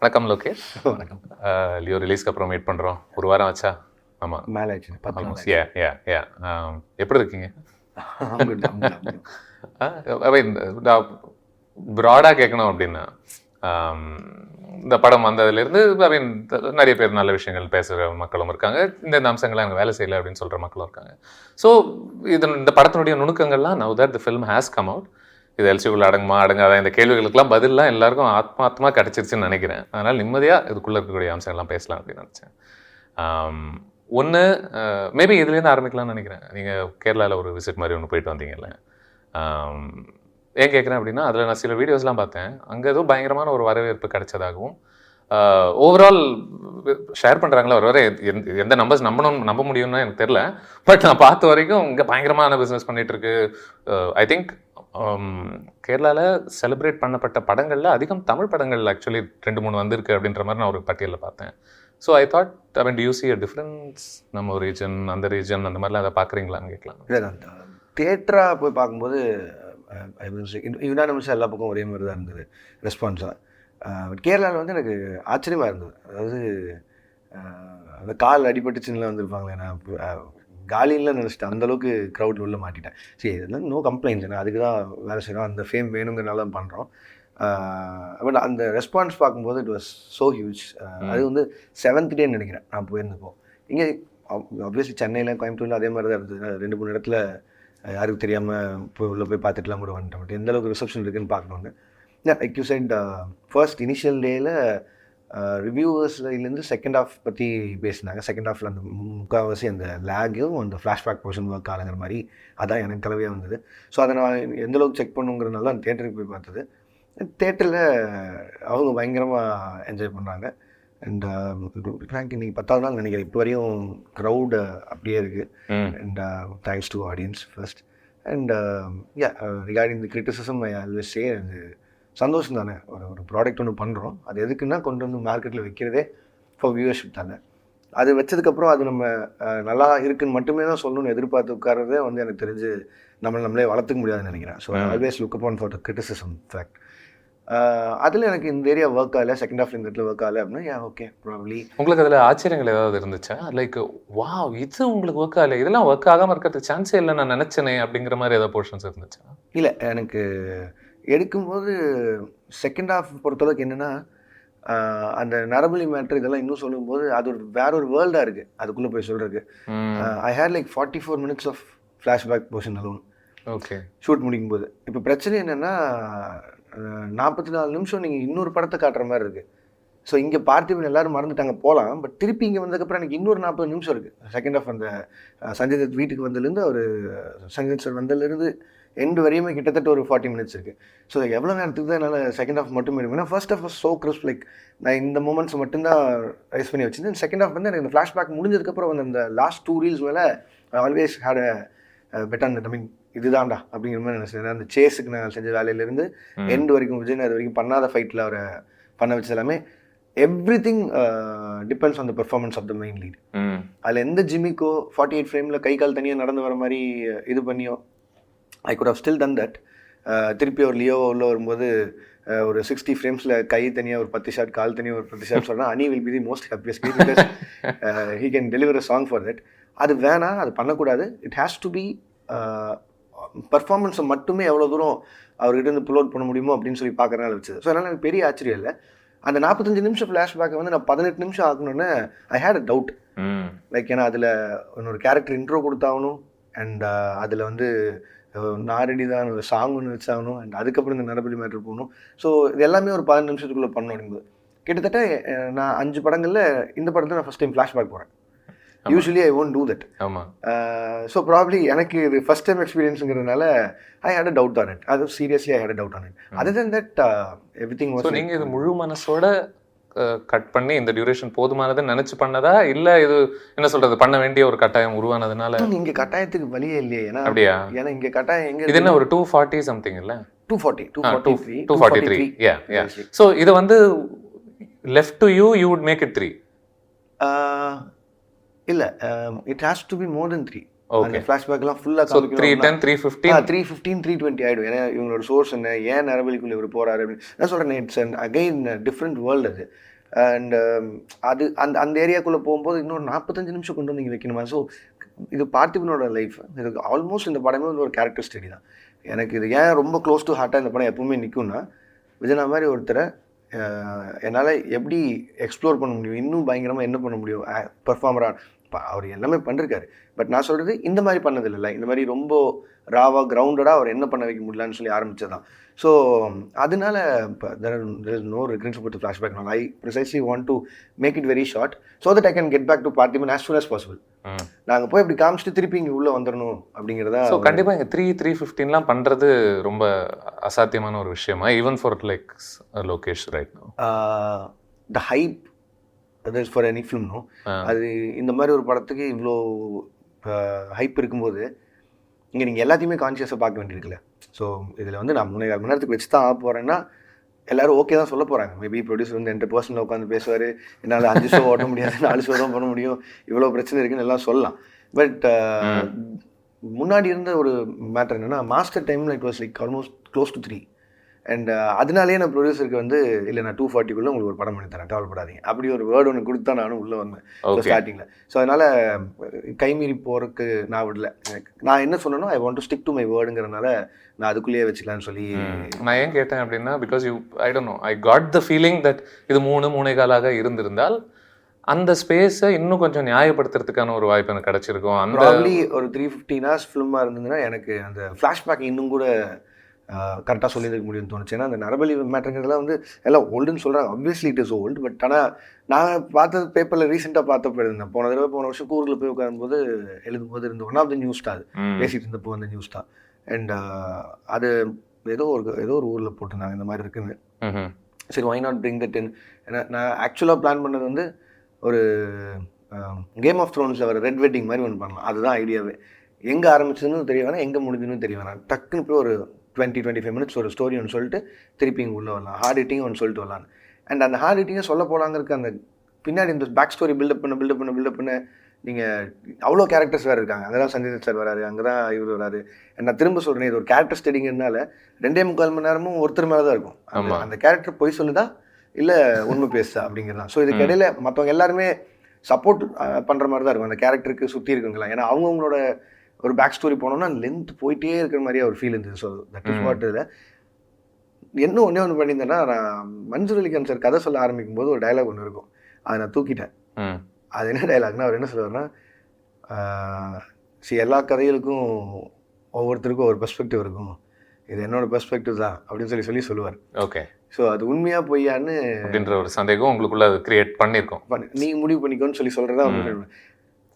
வணக்கம் லோகேஷ். வணக்கம். லியோ ரிலீஸ்க்கு அப்புறம் வெயிட் பண்ணுறோம். ஒரு வாரம் ஆச்சா? ஆமாம், மேலே ஆச்சு 10 நாள் ஆல்மோஸ்ட். யா. எப்படி இருக்கீங்க? ப்ராடாக கேட்கணும் அப்படின்னா, இந்த படம் வந்ததுலேருந்து நிறைய பேர் நல்ல விஷயங்கள் பேசுகிற மக்களும் இருக்காங்க, இந்த அம்சங்களை அங்கே வேலை செய்யலை அப்படின்னு சொல்கிற மக்களும் இருக்காங்க. ஸோ இந்த படத்தினுடைய நுணுக்கங்கள்லாம் now that the film has come out. இது எல்சிக்குள்ள அடங்காத இந்த கேள்விகளுக்கெல்லாம் பதிலாம் எல்லாருக்கும் ஆத்மார்த்தமாக கிடச்சிருச்சுன்னு நினைக்கிறேன். அதனால் நிம்மதியாக இதுக்குள்ளே இருக்கக்கூடிய அம்சங்கள்லாம் பேசலாம் அப்படின்னு நினச்சேன். ஒன்று, மேபி இதுலேருந்து ஆரம்பிக்கலாம்னு நினைக்கிறேன். நீங்கள் கேரளாவில் ஒரு விசிட் மாதிரி ஒன்று போயிட்டு வந்தீங்கல்ல, ஏன் கேட்குறேன் அப்படின்னா, அதில் நான் சில வீடியோஸ்லாம் பார்த்தேன். அங்கே ஏதோ பயங்கரமான ஒரு வரவேற்பு கிடைச்சதாகவும், ஓவரால் ஷேர் பண்ணுறாங்களா, வர எந்த நம்பர்ஸ் நம்ப முடியும்னா எனக்கு தெரில. பட் நான் பார்த்த வரைக்கும் இங்கே பயங்கரமான பிஸ்னஸ் பண்ணிகிட்ருக்கு. ஐ திங்க் கேரளாவில் செலிப்ரேட் பண்ணப்பட்ட படங்களில் அதிகம் தமிழ் படங்கள் ஆக்சுவலி 2-3 வந்திருக்கு அப்படின்ற மாதிரி நான் ஒரு பட்டியலில் பார்த்தேன். So I thought, I mean, to you see a difference? நம்ம ரீஜன், அந்த ரீஜன், அந்த மாதிரிலாம் அதை பார்க்குறீங்களான்னு கேட்கலாம். இல்லை, நான் தியேட்டராக போய் பார்க்கும்போது யுனானிமஸாக எல்லா பக்கம் ஒரே மாதிரி தான் இருந்தது ரெஸ்பான்ஸாக. கேரளாவில் வந்து எனக்கு ஆச்சரியமாக இருந்தது. அதாவது அந்த கால் அடிபட்டுச்சுன்னுலாம் வந்துருப்பாங்களே, நான் காலியில் நினச்சிட்டேன். அந்தளவுக்கு க்ரௌட் உள்ள மாட்டிட்டேன். சரி, இதெல்லாம் நோ கம்ப்ளைண்ட்ஸ், ஏன்னா அதுக்கு தான் வேலை செய்கிறோம், அந்த ஃபேம் வேணுங்கிறனால தான் பண்ணுறோம். பட் அந்த ரெஸ்பான்ஸ் பார்க்கும்போது இட் வாஸ் ஸோ ஹியூஜ். அது வந்து 7th டே நினைக்கிறேன் நான் போயிருந்தப்போ. இங்கே ஆப்வியஸ்லி சென்னையில், கோயம்புத்தூரில் அதே மாதிரி தான் இருந்தது. 2-3 இடத்துல யாருக்கு தெரியாமல் போய் உள்ளே போய் பார்த்துட்டுலாம் கூட வந்துட்டேன். பட் எந்தளவுக்கு ரிசப்ஷன் இருக்குதுன்னு பார்க்கணுன்னு. Like you said, first initial டேயில் ரிவ்யூவர்ஸ்லேருந்து செகண்ட் ஹாஃப் பற்றி பேசினாங்க. செகண்ட் ஹாஃபில் அந்த முக்கால்வாசி அந்த லேகும் அந்த ஃப்ளாஷ்பேக் போர்ஷன் ஒர்க் ஆளுங்கிற மாதிரி அதான் எனக்கு கலவையாக வந்தது. ஸோ அதை நான் எந்தளவுக்கு செக் பண்ணுங்கிறதுனால அந்த தேட்டருக்கு போய் பார்த்தது. தேட்டரில் அவங்க பயங்கரமாக என்ஜாய் பண்ணுறாங்க. அண்ட் ஃப்ராங்க் இன்னைக்கு 10வது நாள் நினைக்கிறேன். இப்போ வரையும் க்ரௌடு அப்படியே இருக்குது. And thanks to audience first. And regarding the criticism, I always say, அது சந்தோஷம் தானே. ஒரு ப்ராடக்ட் ஒன்று பண்ணுறோம், அது எதுக்குன்னா கொண்டு வந்து மார்க்கெட்டில் வைக்கிறதே ஃபார் வியூவர்ஷிப் தானே. அது வச்சதுக்கப்புறம் அது நம்ம நல்லா இருக்குன்னு மட்டுமே தான் சொல்லணும்னு எதிர்பார்த்து உட்காரதே வந்து எனக்கு தெரிஞ்சு நம்மளே வளர்த்துக்க முடியாதுன்னு நினைக்கிறேன். So always look upon for the criticism fact. அதில் எனக்கு இந்த ஏரியா ஒர்க் ஆகலை, செகண்ட் ஹாஃப் இந்த இடத்துல ஒர்க் ஆகலை அப்படின்னா ஓகே ப்ராப்ளி. உங்களுக்கு அதில் ஆச்சரியங்கள் ஏதாவது இருந்துச்சா? லைக் வாவ், இது உங்களுக்கு ஒர்க் ஆகலை, இதெல்லாம் ஒர்க் ஆகாமல் இருக்கிறதுக்கு சான்ஸே இல்லை, நான் நினச்சேனே அப்படிங்கிற மாதிரி ஏதாவது போர்ஷன்ஸ் இருந்துச்சா? இல்லை, எனக்கு எடுக்கும்போது செகண்ட் ஹாஃப் பொறுத்தளவுக்கு என்னென்னா, அந்த நரபலி மேட்ரு இதெல்லாம் இன்னும் சொல்லும்போது அது வேற ஒரு வேர்ல்டாக இருக்குது அதுக்குள்ளே போய் சொல்கிறதுக்கு. I had like 44 minutes of flashback portion alone. Okay, shoot முடிக்கும்போது. இப்போ பிரச்சனை என்னென்னா, 44 நிமிஷம் நீங்கள் இன்னொரு படத்தை காட்டுற மாதிரி இருக்குது. ஸோ இங்கே பார்த்திபன் எல்லோரும் மறந்துட்டாங்க போகலாம், பட் திருப்பி இங்கே வந்ததுக்கப்புறம் எனக்கு இன்னொரு 40 நிமிஷம் இருக்குது. செகண்ட் ஹாஃப் அந்த சஞ்சய் தத் வீட்டுக்கு வந்ததுலேருந்து அவர் சஞ்சய் தத் சார் வந்ததுலேருந்து எண்டு வரையுமே கிட்டத்தட்ட ஒரு 40 minutes இருக்குது. ஸோ எவ்வளோ நேரத்துக்கு தான் என்னால் செகண்ட் ஹாஃப் மட்டும் எடுக்கும். ஏன்னா first half was so crisp, like நான் இந்த மூமெண்ட்ஸ் மட்டும்தான் ரைஸ் பண்ணி வச்சுருந்தேன். செகண்ட் ஹாஃப் வந்து எனக்கு இந்த ஃப்ளாஷ்பேக் முடிஞ்சதுக்கப்புறம் வந்து அந்த லாஸ்ட் 2 reels மேலே always had a bet on that. I mean, இதுதான்டா அப்படிங்கிற மாதிரி நினச்சேன். அந்த சேஸுக்கு நான் செஞ்ச வேலையிலேருந்து எண்டு வரைக்கும், விஜய் அது வரைக்கும் பண்ணாத ஃபைட்டில் அவரை பண்ண வச்சது எல்லாமே everything depends on the performance of the main lead. அதில் எந்த ஜிம்மிக்கோ 48 ஃப்ரேமில் கை கால் தனியாக நடந்து வர மாதிரி இது பண்ணியோ I could have still done that. திருப்பி ஒரு லியோ உள்ள வரும்போது ஒரு 60 ஃப்ரேம்ஸில் கை தனியாக ஒரு 10 ஷாட், கால் தனியாக ஒரு 10 ஷாட் சொன்னால் அனி will be the most happiest because he can deliver a song for that. அது வேணாம், அது பண்ணக்கூடாது. இட் ஹேஸ் டு பி பர்ஃபார்மன்ஸை மட்டுமே எவ்வளோ தூரம் அவர்கிட்ட இருந்து புல் அவுட் பண்ண முடியுமோ அப்படின்னு சொல்லி பார்க்குறனால வச்சது. ஸோ அதனால் எனக்கு பெரிய ஆச்சரியம் இல்லை. அந்த 45 நிமிஷம் ஃப்ளாஷ்பேக்கை வந்து நான் 18 நிமிஷம் ஆகணுன்னு ஐ ஹேட் அ டவுட். லைக் ஏன்னா அதில் இன்னொரு கேரக்டர் இன்ட்ரோ கொடுத்தாகணும், அண்ட் அதில் வந்து நாரடி தான் ஒரு சாங் ஒன்று வச்சாகணும், அண்ட் அதுக்கப்புறம் இந்த நரபலி மேட்ரு போகணும். ஸோ இது எல்லாமே ஒரு 15 நிமிஷத்துக்குள்ளே பண்ணணும் அப்படிங்கும்போது கிட்டத்தட்ட நான் 5 படங்களில் இந்த படத்தில் நான் ஃபஸ்ட் டைம் ஃப்ளாஷ்பேக் போகிறேன். Usually I won't do that. So probably எனக்கு இது ஃபஸ்ட் டைம் எக்ஸ்பீரியன்ஸுங்கிறதுனால I had a doubt on it. அது seriously I had a doubt on it. Other then that everything was. நீங்கள் இது முழு மனசோட கட் பண்ணி இந்த டியூரேஷன் போதுமானதுன்னு நினச்சி பண்ணதா, இல்லை இது என்ன சொல்கிறது, பண்ண வேண்டிய ஒரு கட்டாயம் உருவானதுனால? இங்கே கட்டாயத்துக்கு வழியே இல்லையே. ஏன்னா அப்படியா? ஏன்னா இங்கே கட்டாயம் எங்கே இது என்ன ஒரு 240 சம்திங் இல்லை? 243. Yeah. ஸோ இது வந்து left to you would make it 3? இல்லை, it has to be more then 3. அந்த ஃப்ளாஷ்பேக்லாம் ஃபுல்லாக ஸோ 310 315 315 320 ஆகிடும். ஏன்னா இவங்களோட சோர்ஸ் என்ன, ஏன் நரபலிக்குள்ளே இவர் போகிறாரு அப்படின்னு நான் சொல்கிறேன். It's and again different world அது. அண்ட் அது அந்த அந்த ஏரியாக்குள்ளே போகும்போது இன்னொரு 45 நிமிஷம் கொண்டு வந்து நீங்கள் வைக்கணுமா? ஸோ இது பார்த்திபனோட லைஃப். இது ஆல்மோஸ்ட் இந்த படமே வந்து ஒரு கேரக்டர் ஸ்டடி தான். எனக்கு இது ஏன் ரொம்ப க்ளோஸ் டு ஹார்ட்டாக இந்த படம் எப்பவுமே நிற்கும்னா, விஜயனா மாதிரி ஒருத்தரை என்னால் எப்படி எக்ஸ்ப்ளோர் பண்ண முடியும், இன்னும் பயங்கரமாக என்ன பண்ண முடியும் பெர்ஃபார்மராக. அவர் எல்லாமே பண்ணிருக்காரு. பட் நான் சொல்கிறது இந்த மாதிரி பண்ணதில்லை. இந்த மாதிரி ரொம்ப ராவாக கிரவுண்டடாக அவர் என்ன பண்ண வைக்க முடியலான்னு சொல்லி ஆரம்பித்ததான். ஸோ அதனால இப்போ there is no regrets about the flashback now. I precisely want to make it very short so that I can get back to Parthiban as soon as possible. நாங்கள் போய் இப்படி காமிச்சிட்டு திருப்பி இங்கே உள்ளே வந்துடணும் அப்படிங்கிறதா. ஸோ கண்டிப்பாக இங்கே 315 பண்ணுறது ரொம்ப அசாத்தியமான ஒரு விஷயமா, even for like Lokesh right no? The hype that is for any film, no? அது இந்த மாதிரி ஒரு படத்துக்கு இவ்வளோ ஹைப் இருக்கும்போது இங்கே நீங்கள் எல்லாத்தையுமே கான்ஷியஸாக பார்க்க வேண்டியிருக்குல்ல. ஸோ இதில் வந்து நான் 3.5 மணி நேரத்துக்கு வச்சு தான் ஆக போகிறேன்னா எல்லோரும் ஓகே தான் சொல்ல போகிறாங்க. மேபி ப்ரொடியூசர் வந்து 2 பர்சனில் உட்காந்து பேசுவார், என்னால் 5 ஷோ ஓட்ட முடியாது, 4 ஷோ தான் பண்ண முடியும், இவ்வளோ பிரச்சனை இருக்குன்னு எல்லாம் சொல்லலாம். பட் முன்னாடி இருந்த ஒரு மேட்டர் என்னென்னா, மாஸ்டர் டைமில் it was like almost close to 3. And அதனாலேயே நான் ப்ரொடியூசருக்கு வந்து இல்லை நான் 240 உங்களுக்கு ஒரு படம் பண்ணி தரேன், கவலைப்படாதீங்க அப்படி ஒரு வேர்டு ஒன்று கொடுத்தா நானும் உள்ளே வந்தேன் ஸ்டார்டிங்கில். ஸோ அதனால் கைமீறி போகிறதுக்கு நான் விடல. நான் என்ன சொன்னேனோ I want to stick to my வேர்டுங்கிறனால நான் அதுக்குள்ளேயே வச்சுக்கலான்னு சொல்லி. நான் ஏன் கேட்டேன் அப்படின்னா, because I don't know, I got the feeling that இது 3.25 இருந்திருந்தால் அந்த ஸ்பேஸை இன்னும் கொஞ்சம் நியாயப்படுத்துறதுக்கான ஒரு வாய்ப்பு எனக்கு கிடச்சிருக்கும். அந்த ஒரு 315 hours ஃபிலிமாக இருந்ததுன்னா எனக்கு அந்த ஃப்ளாஷ்பேக் இன்னும் கூட கரெக்டாக சொல்லியிருக்க முடியும்னு தோணுச்சு. ஏன்னா அந்த நரபலி மேட்டருங்கிறதுலாம் வந்து எல்லாம் ஓல்டுன்னு சொல்கிறாங்க. Obviously it is old. But ஆனால் நான் பார்த்தது பேப்பரில் ரீசெண்டாக பார்த்தப்போ எழுந்தேன். போன வருஷம் கூரில் போய் உட்காரும்போது எழுதும்போது இருந்த ஒன் ஆஃப் த நியூஸ் தான் அது பேசிகிட்டு இருந்தப்போ அந்த நியூஸ் தான். அண்ட் அது ஏதோ ஒரு ஊரில் போட்டிருந்தாங்க இந்த மாதிரி இருக்குன்னு. சரி, why not bring that in. ஏன்னா நான் ஆக்சுவலாக பிளான் பண்ணது வந்து ஒரு கேம் ஆஃப் த்ரோன்ஸில் வர ரெட் வெட்டிங் மாதிரி ஒன்று பண்ணலாம். அதுதான் ஐடியாவே. எங்கே ஆரம்பிச்சதுன்னு தெரிய வேணாம், எங்கே முடிஞ்சுன்னு தெரிய வேணாம். டக்குன்னு போய் ஒரு 20-25 minutes ஒரு ஸ்டோரி ஒன்று சொல்லிட்டு திருப்பி இங்கே உள்ளே வரலாம், ஹார்ட் ஹிட்டிங் ஒன்று சொல்லிட்டு வரலாம். அண்ட் அந்த ஹார்ட் ஹிட்டிங்கை சொல்ல போகலாங்கிறதுக்கு அந்த பின்னாடி இந்த பேக் ஸ்டோரி பில்டப் பண்ண நீங்கள் அவ்வளோ கேரக்டர்ஸ் வேறு இருக்காங்க. அங்கே தான் சஞ்சய் சார் வராரு, அங்கே தான் இவர் வராரு. நான் திரும்ப சொல்கிறேன், இது ஒரு கேரக்டர் ஸ்டடிங்கிறதுனால 2.25 மணி நேரமும் ஒருத்தர் மேலே தான் இருக்கும். அந்த கேரக்டர் பொய் சொல்லுதா இல்லை உண்மை பேசுதா அப்படிங்கிறது தான். ஸோ இதுக்கு இடையில மற்றவங்க எல்லாருமே சப்போர்ட் பண்ணுற மாதிரி தான் இருக்கும் அந்த கேரக்டருக்கு சுற்றி இருக்குங்களா. ஏன்னா அவங்கவுங்களோட ஒரு பேக் ஸ்டோரி போனோம்னா லென்த் போயிட்டே இருக்கிற மாதிரியே ஒரு ஃபீல் இருந்தது. ஸோ தட் இஸ் வாட் இதில் என்ன ஒன்று பண்ணியிருந்தேன்னா, நான் மன்சூர் அலிகான் சார் கதை சொல்ல ஆரம்பிக்கும் போது ஒரு டைலாக் ஒன்று இருக்கும், அதை நான் தூக்கிட்டேன். அது என்ன டைலாக்னா, அவர் என்ன சொல்லுவார்னா, எல்லா கதைகளுக்கும் ஒவ்வொருத்தருக்கும் ஒரு பெர்ஸ்பெக்டிவ் இருக்கும், இது என்னோட பெர்ஸ்பெக்டிவ் தான் அப்படின்னு சொல்லி சொல்லுவார். ஓகே. ஸோ அது உண்மையாக பொய்யான்னு அப்படின்ற ஒரு சந்தேகம் உங்களுக்குள்ள அது கிரியேட் பண்ணியிருக்கோம். நீங்கள் முடிவு பண்ணிக்கோன்னு சொல்லி தான்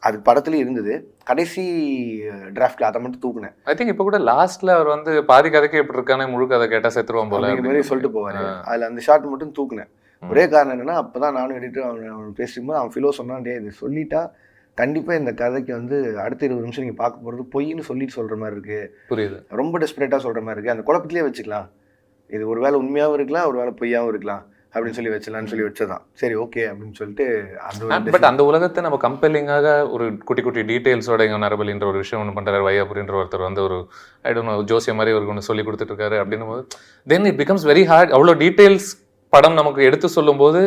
அது படத்துலேயும் இருந்தது. கடைசி டிராஃப்ட்ல அதை மட்டும் தூக்குனேன். ஐ திங்க் இப்போ கூட லாஸ்ட்ல அவர் வந்து பாதி கதைக்கு எப்படி இருக்கானே முழு கதை கேட்டால் செத்துருவோம் போல மாதிரி சொல்லிட்டு போவார். அதில் அந்த ஷார்ட் மட்டும் தூக்குனேன். ஒரே காரணம் என்னன்னா, அப்போ தான் நானும் எடிட்டர் அவன் பேசும்போது அவன் ஃபிலோ சொன்னான், டே இது சொல்லிட்டா கண்டிப்பாக இந்த கதைக்கு வந்து அடுத்த 20 நிமிஷம் நீங்கள் பார்க்க போகிறது பொய்ன்னு சொல்லிட்டு சொல்கிற மாதிரி இருக்குது. புரியுது. ரொம்ப டெஸ்பரேட்டாக சொல்கிற மாதிரி இருக்குது. அந்த குழப்பத்திலே வச்சுக்கலாம், இது ஒரு வேளை உண்மையாகவும் இருக்கலாம், ஒரு வேளை பொய்யாகவும் இருக்கலாம் அப்படின்னு சொல்லி வச்சலான்னு சொல்லி வச்சதான். சரி, ஓகே அப்படின்னு சொல்லிட்டு பட் அந்த உலகத்தை நம்ம கம்பெல்லிங்காக ஒரு குட்டி டீட்டெயில்ஸோட இங்கே நரபலின்ற ஒரு விஷயம் ஒன்று பண்ணுறாரு, வையாபுரின்ற ஒருத்தர் வந்து ஒரு ஐ டோன்ட் நோ ஜோசிய மாதிரி ஒரு ஒன்று சொல்லி கொடுத்துட்டு இருக்காரு அப்படின்னும் போது then it becomes very hard. அவ்வளோ டீட்டெயில்ஸ் படம் நமக்கு எடுத்து சொல்லும் போது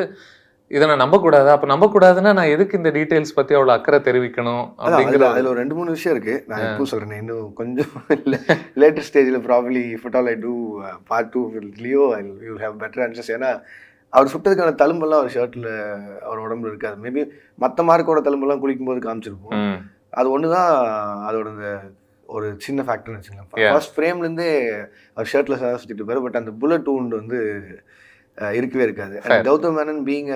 இதை நான் நம்பக்கூடாது. அப்போ நம்பக்கூடாதுன்னா நான் எதுக்கு இந்த டீட்டெயில்ஸ் பற்றி அவ்வளோ அக்கறை தெரிவிக்கணும் அப்படிங்கிற அதில் ஒரு 2-3 விஷயம் இருக்குது. நான் எப்பவும் சொல்கிறேன், இன்னும் கொஞ்சம் லேட்டர் ஸ்டேஜில் probably if at all I do part 2 Leo I will have better answers. ஏன்னா அவர் சுட்டதுக்கான தழும்பெல்லாம் அவர் ஷர்ட்டில் அவர் உடம்புல இருக்காது. மேபி மற்ற மார்க்கோட தழும்பெல்லாம் குளிக்கும்போது காமிச்சிருப்போம். அது ஒன்று தான் அதோட இந்த ஒரு சின்ன ஃபேக்டர்னு வச்சுக்கலாம். ஃபர்ஸ்ட் ஃப்ரேம்லேருந்தே அவர் ஷர்ட்டில் சுற்றிட்டு இருப்பார். பட் அந்த புல்லட் வூண்ட் வந்து இருக்கவே இருக்காது. And Gautham Menon being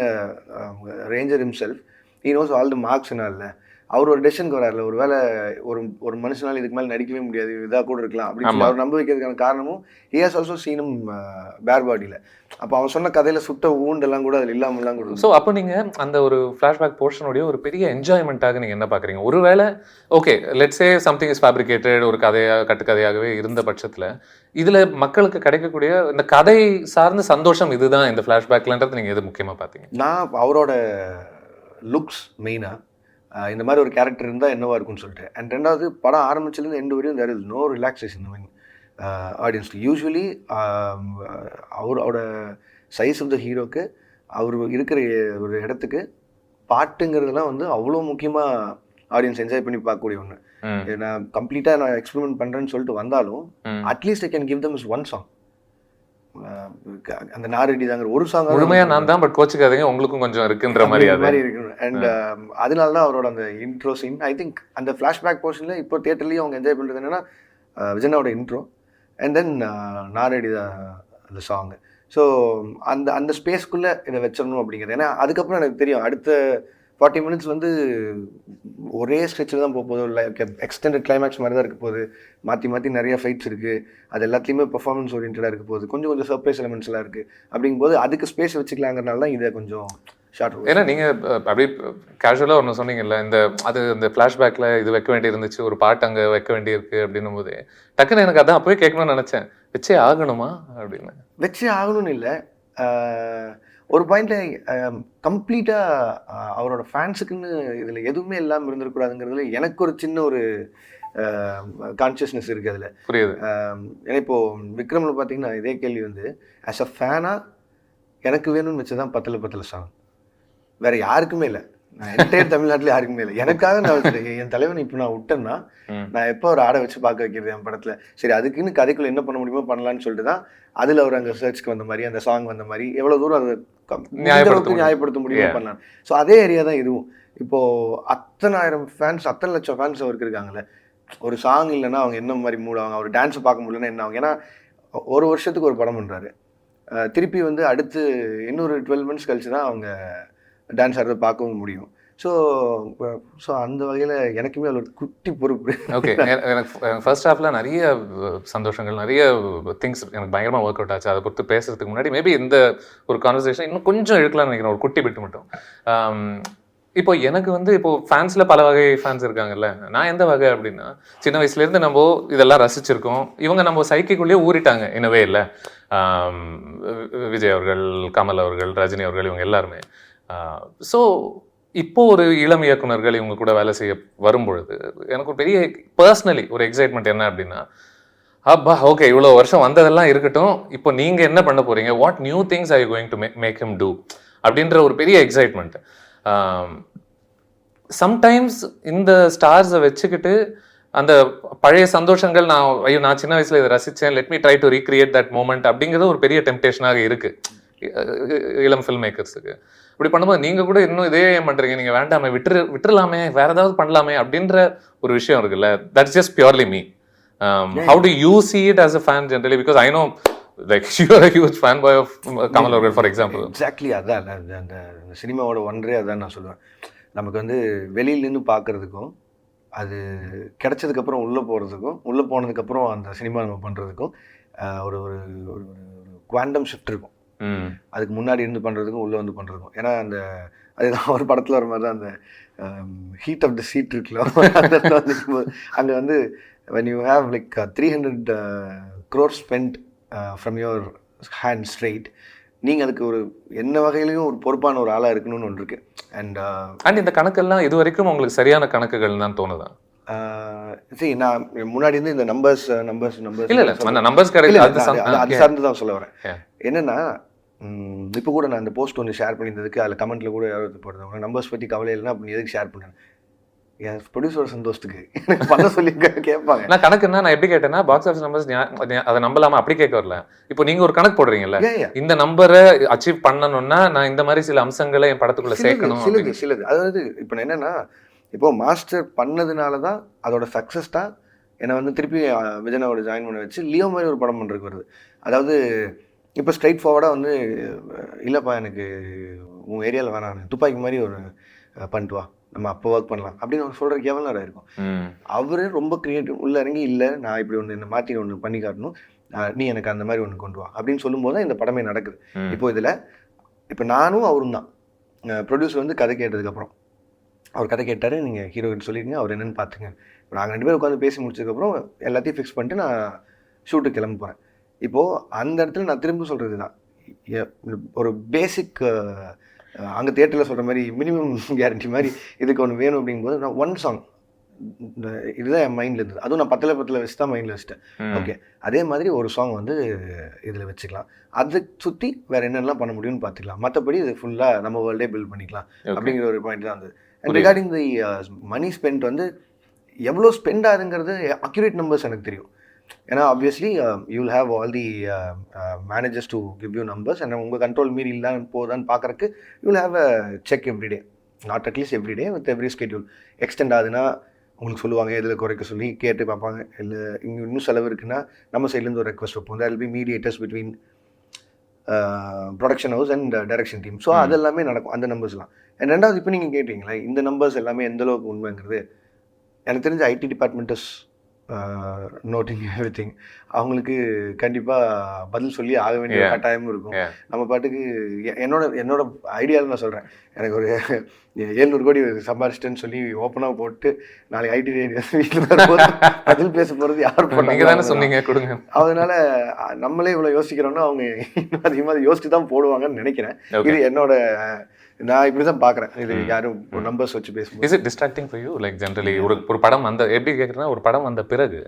ranger himself, he knows all the marks. இல்லை அவர் ஒரு டெசிஷனுக்கு வராருல, ஒரு வேளை ஒரு மனுஷனால் இதுக்கு மேலே நடிக்கவே முடியாது, இதாக கூட இருக்கலாம் அப்படின்னு அவர் நம்ப வைக்கிறதுக்கான காரணமும் ஹி ஹாஸ் ஆல்சோ சீனும் பேர் பாடியில். அப்போ அவன் சொன்ன கதையில் சுட்ட ஊண்டெல்லாம் கூட அதில் இல்லாமல்லாம் கூட. ஸோ அப்போ நீங்கள் அந்த ஒரு ஃப்ளாஷ்பேக் போர்ஷனுடைய ஒரு பெரிய என்ஜாய்மெண்ட்டாக நீங்கள் என்ன பார்க்குறீங்க? ஒருவேளை okay let's say something is fabricated, ஒரு கட்டுக்கதையாகவே இருந்த பட்சத்தில் இதில் மக்களுக்கு கிடைக்கக்கூடிய இந்த கதை சார்ந்த சந்தோஷம் இதுதான் இந்த ஃப்ளாஷ்பேக்லன்றது நீங்கள் எது முக்கியமாக பார்த்தீங்க? நான் அவரோட லுக்ஸ் மெயினாக, இந்த மாதிரி ஒரு கேரக்டர் இருந்தால் என்னவா இருக்கும்னு சொல்லிட்டு. அண்ட் ரெண்டாவது படம் ஆரம்பிச்சிலேருந்து எண்டு வரையும் there is no relaxation I mean ஆடியன்ஸ்க்கு. யூஸ்வலி அவரோட சைஸ் ஆஃப் த ஹீரோக்கு அவர் இருக்கிற ஒரு இடத்துக்கு பாட்டுங்கிறதுலாம் வந்து அவ்வளோ முக்கியமாக ஆடியன்ஸ் என்ஜாய் பண்ணி பார்க்கக்கூடிய ஒன்று. நான் கம்ப்ளீட்டாக நான் எக்ஸ்பெரிமெண்ட் பண்ணுறேன்னு சொல்லிட்டு வந்தாலும் at least I can give them is one song. அந்த நாரெடி தாங்கிற ஒரு சாங் முழுமையா நான் தான், பட் கோச்சுக்காதீங்க உங்களுக்கும் கொஞ்சம் இருக்குன்ற மாதிரி இருக்கு. அண்ட் அதனால தான் அவரோட அந்த இன்ட்ரோ சீன் ஐ திங்க் அந்த ஃப்ளாஷ்பேக் போர்ஷனில் இப்போ தியேட்டர்லேயும் அவங்க என்ஜாய் பண்ணுறது என்னன்னா விஜயனாவோட இன்ட்ரோ அண்ட் தென் நாரெடி தான் அந்த சாங்கு. ஸோ அந்த ஸ்பேஸ்க்குள்ளே இதை வச்சிடணும் அப்படிங்கிறது. ஏன்னா அதுக்கப்புறம் எனக்கு தெரியும் அடுத்த 40 minutes வந்து ஒரே ஸ்ட்ரெச்சில் தான் போகுது. லைக் எக்ஸ்டெண்டட் கிளைமேக்ஸ் மாதிரி தான் இருக்க போகுது. மாற்றி நிறைய ஃபைட்ஸ் இருக்குது. அது எல்லாத்துலேயுமே பெர்ஃபார்மன்ஸ் ஓரியன்டாக இருக்க போகுது. கொஞ்சம் சர்ப்ரைஸ் எலிமெண்ட்ஸ்லாம் இருக்குது. அப்படிங்கும்போது அதுக்கு ஸ்பேஸ் வச்சுக்கலாங்கிறனால தான் இதை கொஞ்சம் ஷார்ட். ஏன்னா நீங்கள் அப்படியே கேஷுவலாக ஒன்று சொன்னீங்கல்ல, இந்த ஃப்ளாஷ்பேக்கில் இது வைக்க வேண்டி இருந்துச்சு, ஒரு பாட்டு அங்கே வைக்க வேண்டியிருக்கு அப்படின்னும் போது டக்குன்னு எனக்கு அதான் அப்போவே கேட்கணும்னு நினச்சேன், வச்சே ஆகணுமா அப்படின்னு. வச்சே ஆகணும்னு இல்லை, ஒரு பாயிண்டில் கம்ப்ளீட்டாக அவரோட ஃபேன்ஸுக்குன்னு இதில் எதுவுமே இல்லாமல் இருந்துருக்கூடாதுங்கிறதுல எனக்கு ஒரு சின்ன ஒரு கான்ஷியஸ்னஸ் இருக்குது அதில். புரியுது. ஏன்னா இப்போது விக்ரமில் பார்த்தீங்கன்னா இதே கேள்வி வந்து ஆஸ் அ ஃபேனாக எனக்கு வேணும்னு வச்சு தான் 10 சாங். வேறு யாருக்குமே இல்லை, நான் என்டையர் தமிழ்நாட்டில் யாருக்குமே இல்லை. எனக்காக நான் என் தலைவனை இப்போ நான் விட்டேன்னா நான் எப்போ ஒரு ஆடை வச்சு பார்க்க வைக்கிறது என் படத்தில். சரி அதுக்குன்னு கதைக்குள்ள என்ன பண்ண முடியுமோ பண்ணலான்னு சொல்லிட்டு தான் அதில் அவர் அங்கே சர்ச்சுக்கு வந்த மாதிரி அந்த சாங் வந்த மாதிரி எவ்வளோ தூரம் அதை நியாயப்படுத்த முடியுமோ பண்ணலாம். ஸோ அதே ஏரியா தான் இதுவும். இப்போது அத்தனை லட்சம் ஃபேன்ஸ் அவருக்கு இருக்காங்கல்ல. ஒரு சாங் இல்லைன்னா அவங்க என்ன மாதிரி மூடுவாங்க, அவர் டான்ஸை பார்க்க முடியலன்னா என்ன ஆகும். ஏன்னா ஒரு வருஷத்துக்கு ஒரு படம் பண்ணுறாரு, திருப்பி வந்து அடுத்து இன்னொரு 12 months கழிச்சு தான் அவங்க டான்ஸ் ஆடுறத பார்க்கவும் முடியும். ஸோ அந்த வகையில் எனக்குமே அதில் ஒரு குட்டி பொறுப்பு. ஓகே, எனக்கு ஃபர்ஸ்ட் ஹாஃபில் நிறைய சந்தோஷங்கள், நிறைய திங்ஸ் எனக்கு பயங்கரமாக ஒர்க் அவுட் ஆச்சு. அதை பொறுத்து பேசுறதுக்கு முன்னாடி மேபி இந்த ஒரு கான்வர்சேஷன் இன்னும் கொஞ்சம் இழுக்கலாம்னு நினைக்கிறேன், ஒரு குட்டி பிட்டு மட்டும். இப்போ எனக்கு வந்து இப்போ ஃபேன்ஸில் பல வகை ஃபேன்ஸ் இருக்காங்கல்ல. நான் எந்த வகை அப்படின்னா, சின்ன வயசுலேருந்து நம்ம இதெல்லாம் ரசிச்சிருக்கோம். இவங்க நம்ம சைக்கிக்குள்ளேயே ஊறிட்டாங்க என்னவே இல்லை. விஜய் அவர்கள், கமல் அவர்கள், ரஜினி அவர்கள், இவங்க எல்லாருமே. ஸோ இப்போ ஒரு இளம் இயக்குனர்கள் இவங்க கூட வேலை செய்ய வரும்பொழுது எனக்கு ஒரு பெரிய பர்சனலி ஒரு எக்ஸைட்மெண்ட் என்ன அப்படின்னா, அப்பா ஓகே இவ்வளோ வருஷம் வந்ததெல்லாம் இருக்கட்டும், இப்போ நீங்கள் என்ன பண்ண போகிறீங்க, what new things are you going to make him do அப்படின்ற ஒரு பெரிய எக்ஸைட்மெண்ட். சம்டைம்ஸ் இந்த ஸ்டார்ஸை வச்சுக்கிட்டு அந்த பழைய சந்தோஷங்கள், நான் சின்ன வயசில் இதை ரசித்தேன், let me try to recreate that moment அப்படிங்கிறது ஒரு பெரிய டெம்ப்டேஷனாக இருக்குது இளம் ஃபில்ம் மேக்கர்ஸுக்கு. இப்படி பண்ணும்போது நீங்கள் கூட இன்னும் இதே பண்ணுறீங்க, நீங்கள் வேண்டாமே விட்டுறலாமே, வேற ஏதாவது பண்ணலாமே அப்படின்ற ஒரு விஷயம் இருக்குல்ல. That's just purely me. How to you see it as a fan generally? Because I know like you are a huge fanboy of Kamal அவர்கள் for example. எக்ஸாக்ட்லி அதான் அந்த சினிமாவோட ஒன்றே அதான் நான் சொல்லுவேன். நமக்கு வந்து வெளியில் நின்று பார்க்குறதுக்கும் அது கிடைச்சதுக்கப்புறம் உள்ளே போகிறதுக்கும், உள்ளே போனதுக்கப்புறம் அந்த சினிமா நம்ம பண்ணுறதுக்கும் ஒரு ஒரு ஒரு குவாண்டம் ஷிஃப்ட் இருக்கும். அதுக்கு முன்னாடி இருந்து பண்ணுறதுக்கும் உள்ளே வந்து பண்ணுறதுக்கும். ஏன்னா அதுதான் ஒரு படத்தில் வர மாதிரி தான் அந்த ஹீட் ஆஃப் த சீட் இருக்குல்ல, அந்த இடத்துல வந்துக்கும்போது அங்கே வந்து when you have like 300 crores spent from your hand straight, நீங்கள் அதுக்கு ஒரு என்ன வகையிலையும் ஒரு பொறுப்பான ஒரு ஆளாக இருக்கணும்னு ஒன்று இருக்குது. அண்ட் இந்த கணக்கெல்லாம் இது வரைக்கும் உங்களுக்கு சரியான கணக்குகள் தான் தோணுதா? சரி, நான் முன்னாடி இருந்து இந்த நம்பர்ஸ் இல்லை அந்த நம்பர்ஸ் கிடையாது, அது சார்ந்து தான் சொல்ல வரேன். என்னென்னா இப்போ கூட நான் இந்த போஸ்ட் ஒன்று ஷேர் பண்ணியிருந்ததுக்கு அதில் கமெண்ட்டில் கூட யாராவது போடுறவங்க நம்பர்ஸ் பற்றி கவலை இல்லைன்னா அப்படி எதுக்கு ஷேர் பண்ணேன், என் ப்ரொடியூசர் சந்தோஷத்துக்கு எனக்கு பண்ண சொல்லி கேட்பாங்க. நான் கணக்குன்னா நான் எப்படி கேட்டேன்னா, பாக்ஸ் ஆஃபீஸ் நம்பர்ஸ் அதை நம்பலாமா அப்படி கேட்க வரல. இப்போ நீங்கள் ஒரு கணக்கு போடுறீங்கல்ல, இந்த நம்பரை அச்சீவ் பண்ணணும்னா நான் இந்த மாதிரி சில அம்சங்களை என் படத்துக்குள்ளே சேர்க்கணும். சிலது அதாவது இப்போ நான் என்னென்னா, இப்போது மாஸ்டர் பண்ணதுனால தான் அதோட சக்ஸஸ் தான் என்னை வந்து திருப்பி விஜயனாவோட ஜாயின் பண்ண வச்சு லியோ மாதிரி ஒரு படம் பண்ணுறதுக்கு வருது. அதாவது இப்போ ஸ்ட்ரைட் ஃபார்வர்டாக வந்து இல்லைப்பா எனக்கு உன் ஏரியாவில் வேணாம், துப்பாக்கி மாதிரி ஒரு பண்ணிட்டு வா, நம்ம அப்போ ஒர்க் பண்ணலாம் அப்படின்னு அவர் சொல்கிறதுக்கு எவ்வளோ நேரம் இருக்கும். அவரு ரொம்ப க்ரியேட்டிவ் உள்ளே இறங்கி, இல்லை நான் இப்படி ஒன்று இந்த மாற்றி ஒன்று பண்ணி காட்டணும், நீ எனக்கு அந்த மாதிரி ஒன்று கொண்டு வா அப்படின்னு சொல்லும்போது தான் இந்த படமே நடக்குது. இப்போ நானும் அவரும் தான். ப்ரொடியூசர் வந்து கதை கேட்டதுக்கப்புறம் அவர் கதை கேட்டார், நீங்கள் ஹீரோயின் சொல்லிடுங்க, அவர் என்னென்னு பார்த்துங்க. நாங்கள் 2 பேரும் உட்காந்து பேசி முடிச்சதுக்கப்புறம் எல்லாத்தையும் ஃபிக்ஸ் பண்ணிட்டு நான் ஷூட்டுக்கு கிளம்ப போகிறேன். இப்போது அந்த இடத்துல நான் திரும்ப சொல்கிறது தான், ஒரு பேசிக் அங்கே தேட்டரில் சொல்கிற மாதிரி மினிமம் கேரண்டி மாதிரி இதுக்கு ஒன்று வேணும் அப்படிங்கும்போது நான் ஒன் சாங் இதுதான் என் மைண்டில் இருந்தது. அதுவும் நான் 10 வச்சு தான் மைண்டில் வச்சுட்டேன். ஓகே, அதே மாதிரி ஒரு சாங் வந்து இதில் வச்சுக்கலாம், அதை சுற்றி வேறு என்னென்னலாம் பண்ண முடியும்னு பார்த்துக்கலாம், மற்றபடி இது ஃபுல்லாக நம்ம வேர்ல்டே பில்ட் பண்ணிக்கலாம் அப்படிங்கிற ஒரு பாயிண்ட் தான் இருந்தது. And regarding the money spend வந்து எவ்வளோ ஸ்பெண்ட் ஆகுதுங்கிறது அக்யூரேட் நம்பர்ஸ் எனக்கு தெரியும். ஏன்னா obviously you will have all the managers to give you numbers, and உங்கள் கண்ட்ரோல் மீறி இல்லாமல் போதான்னு பார்க்குறக்கு you will have a check everyday, not at least everyday with every schedule. Extend ஆகுதுன்னா உங்களுக்கு சொல்லுவாங்க, இதில் குறைக்க சொல்லி கேட்டு பார்ப்பாங்க. இல்லை இங்கே இன்னும் செலவு இருக்குன்னா நம்ம சைட்லேருந்து ஒரு ரெக்வஸ்ட் வைப்போம். There will be mediators between production house and direction team. So அது எல்லாமே நடக்கும் அந்த நம்பர்ஸ்லாம். அண்ட் ரெண்டாவது இப்போ நீங்கள் கேட்டீங்களா இந்த நம்பர்ஸ் எல்லாமே எந்தளவுக்கு உண்மைங்கிறது, எனக்கு தெரிஞ்ச IT department is noting everything. அவங்களுக்கு கண்டிப்பாக பதில் சொல்லி ஆக வேண்டிய கட்டாயமும் இருக்கும். நம்ம பாட்டுக்கு என்னோட ஐடியாவில் நான் சொல்கிறேன், எனக்கு ஒரு 700 கோடி சம்பாரிச்சிட்டேன்னு சொல்லி ஓப்பனாக போட்டு நாளைக்கு ஐடி வீட்டில் பதில் பேச போகிறது யார் பண்ணாங்க சொன்னீங்க கொடுங்க. அதனால நம்மளே இவ்வளோ யோசிக்கிறோன்னா அவங்க இன்னும் அதிகமாக யோசிச்சு தான் போடுவாங்கன்னு நினைக்கிறேன். இது என்னோட, நான் இப்படி தான் பார்க்குறேன். இது யாரும் நம்பர்ஸ் வச்சு பேசும்போது is it distracting for you? Like generally ஒரு படம் வந்த எப்படி கேட்குறேன்னா, ஒரு படம் வந்த பிறகு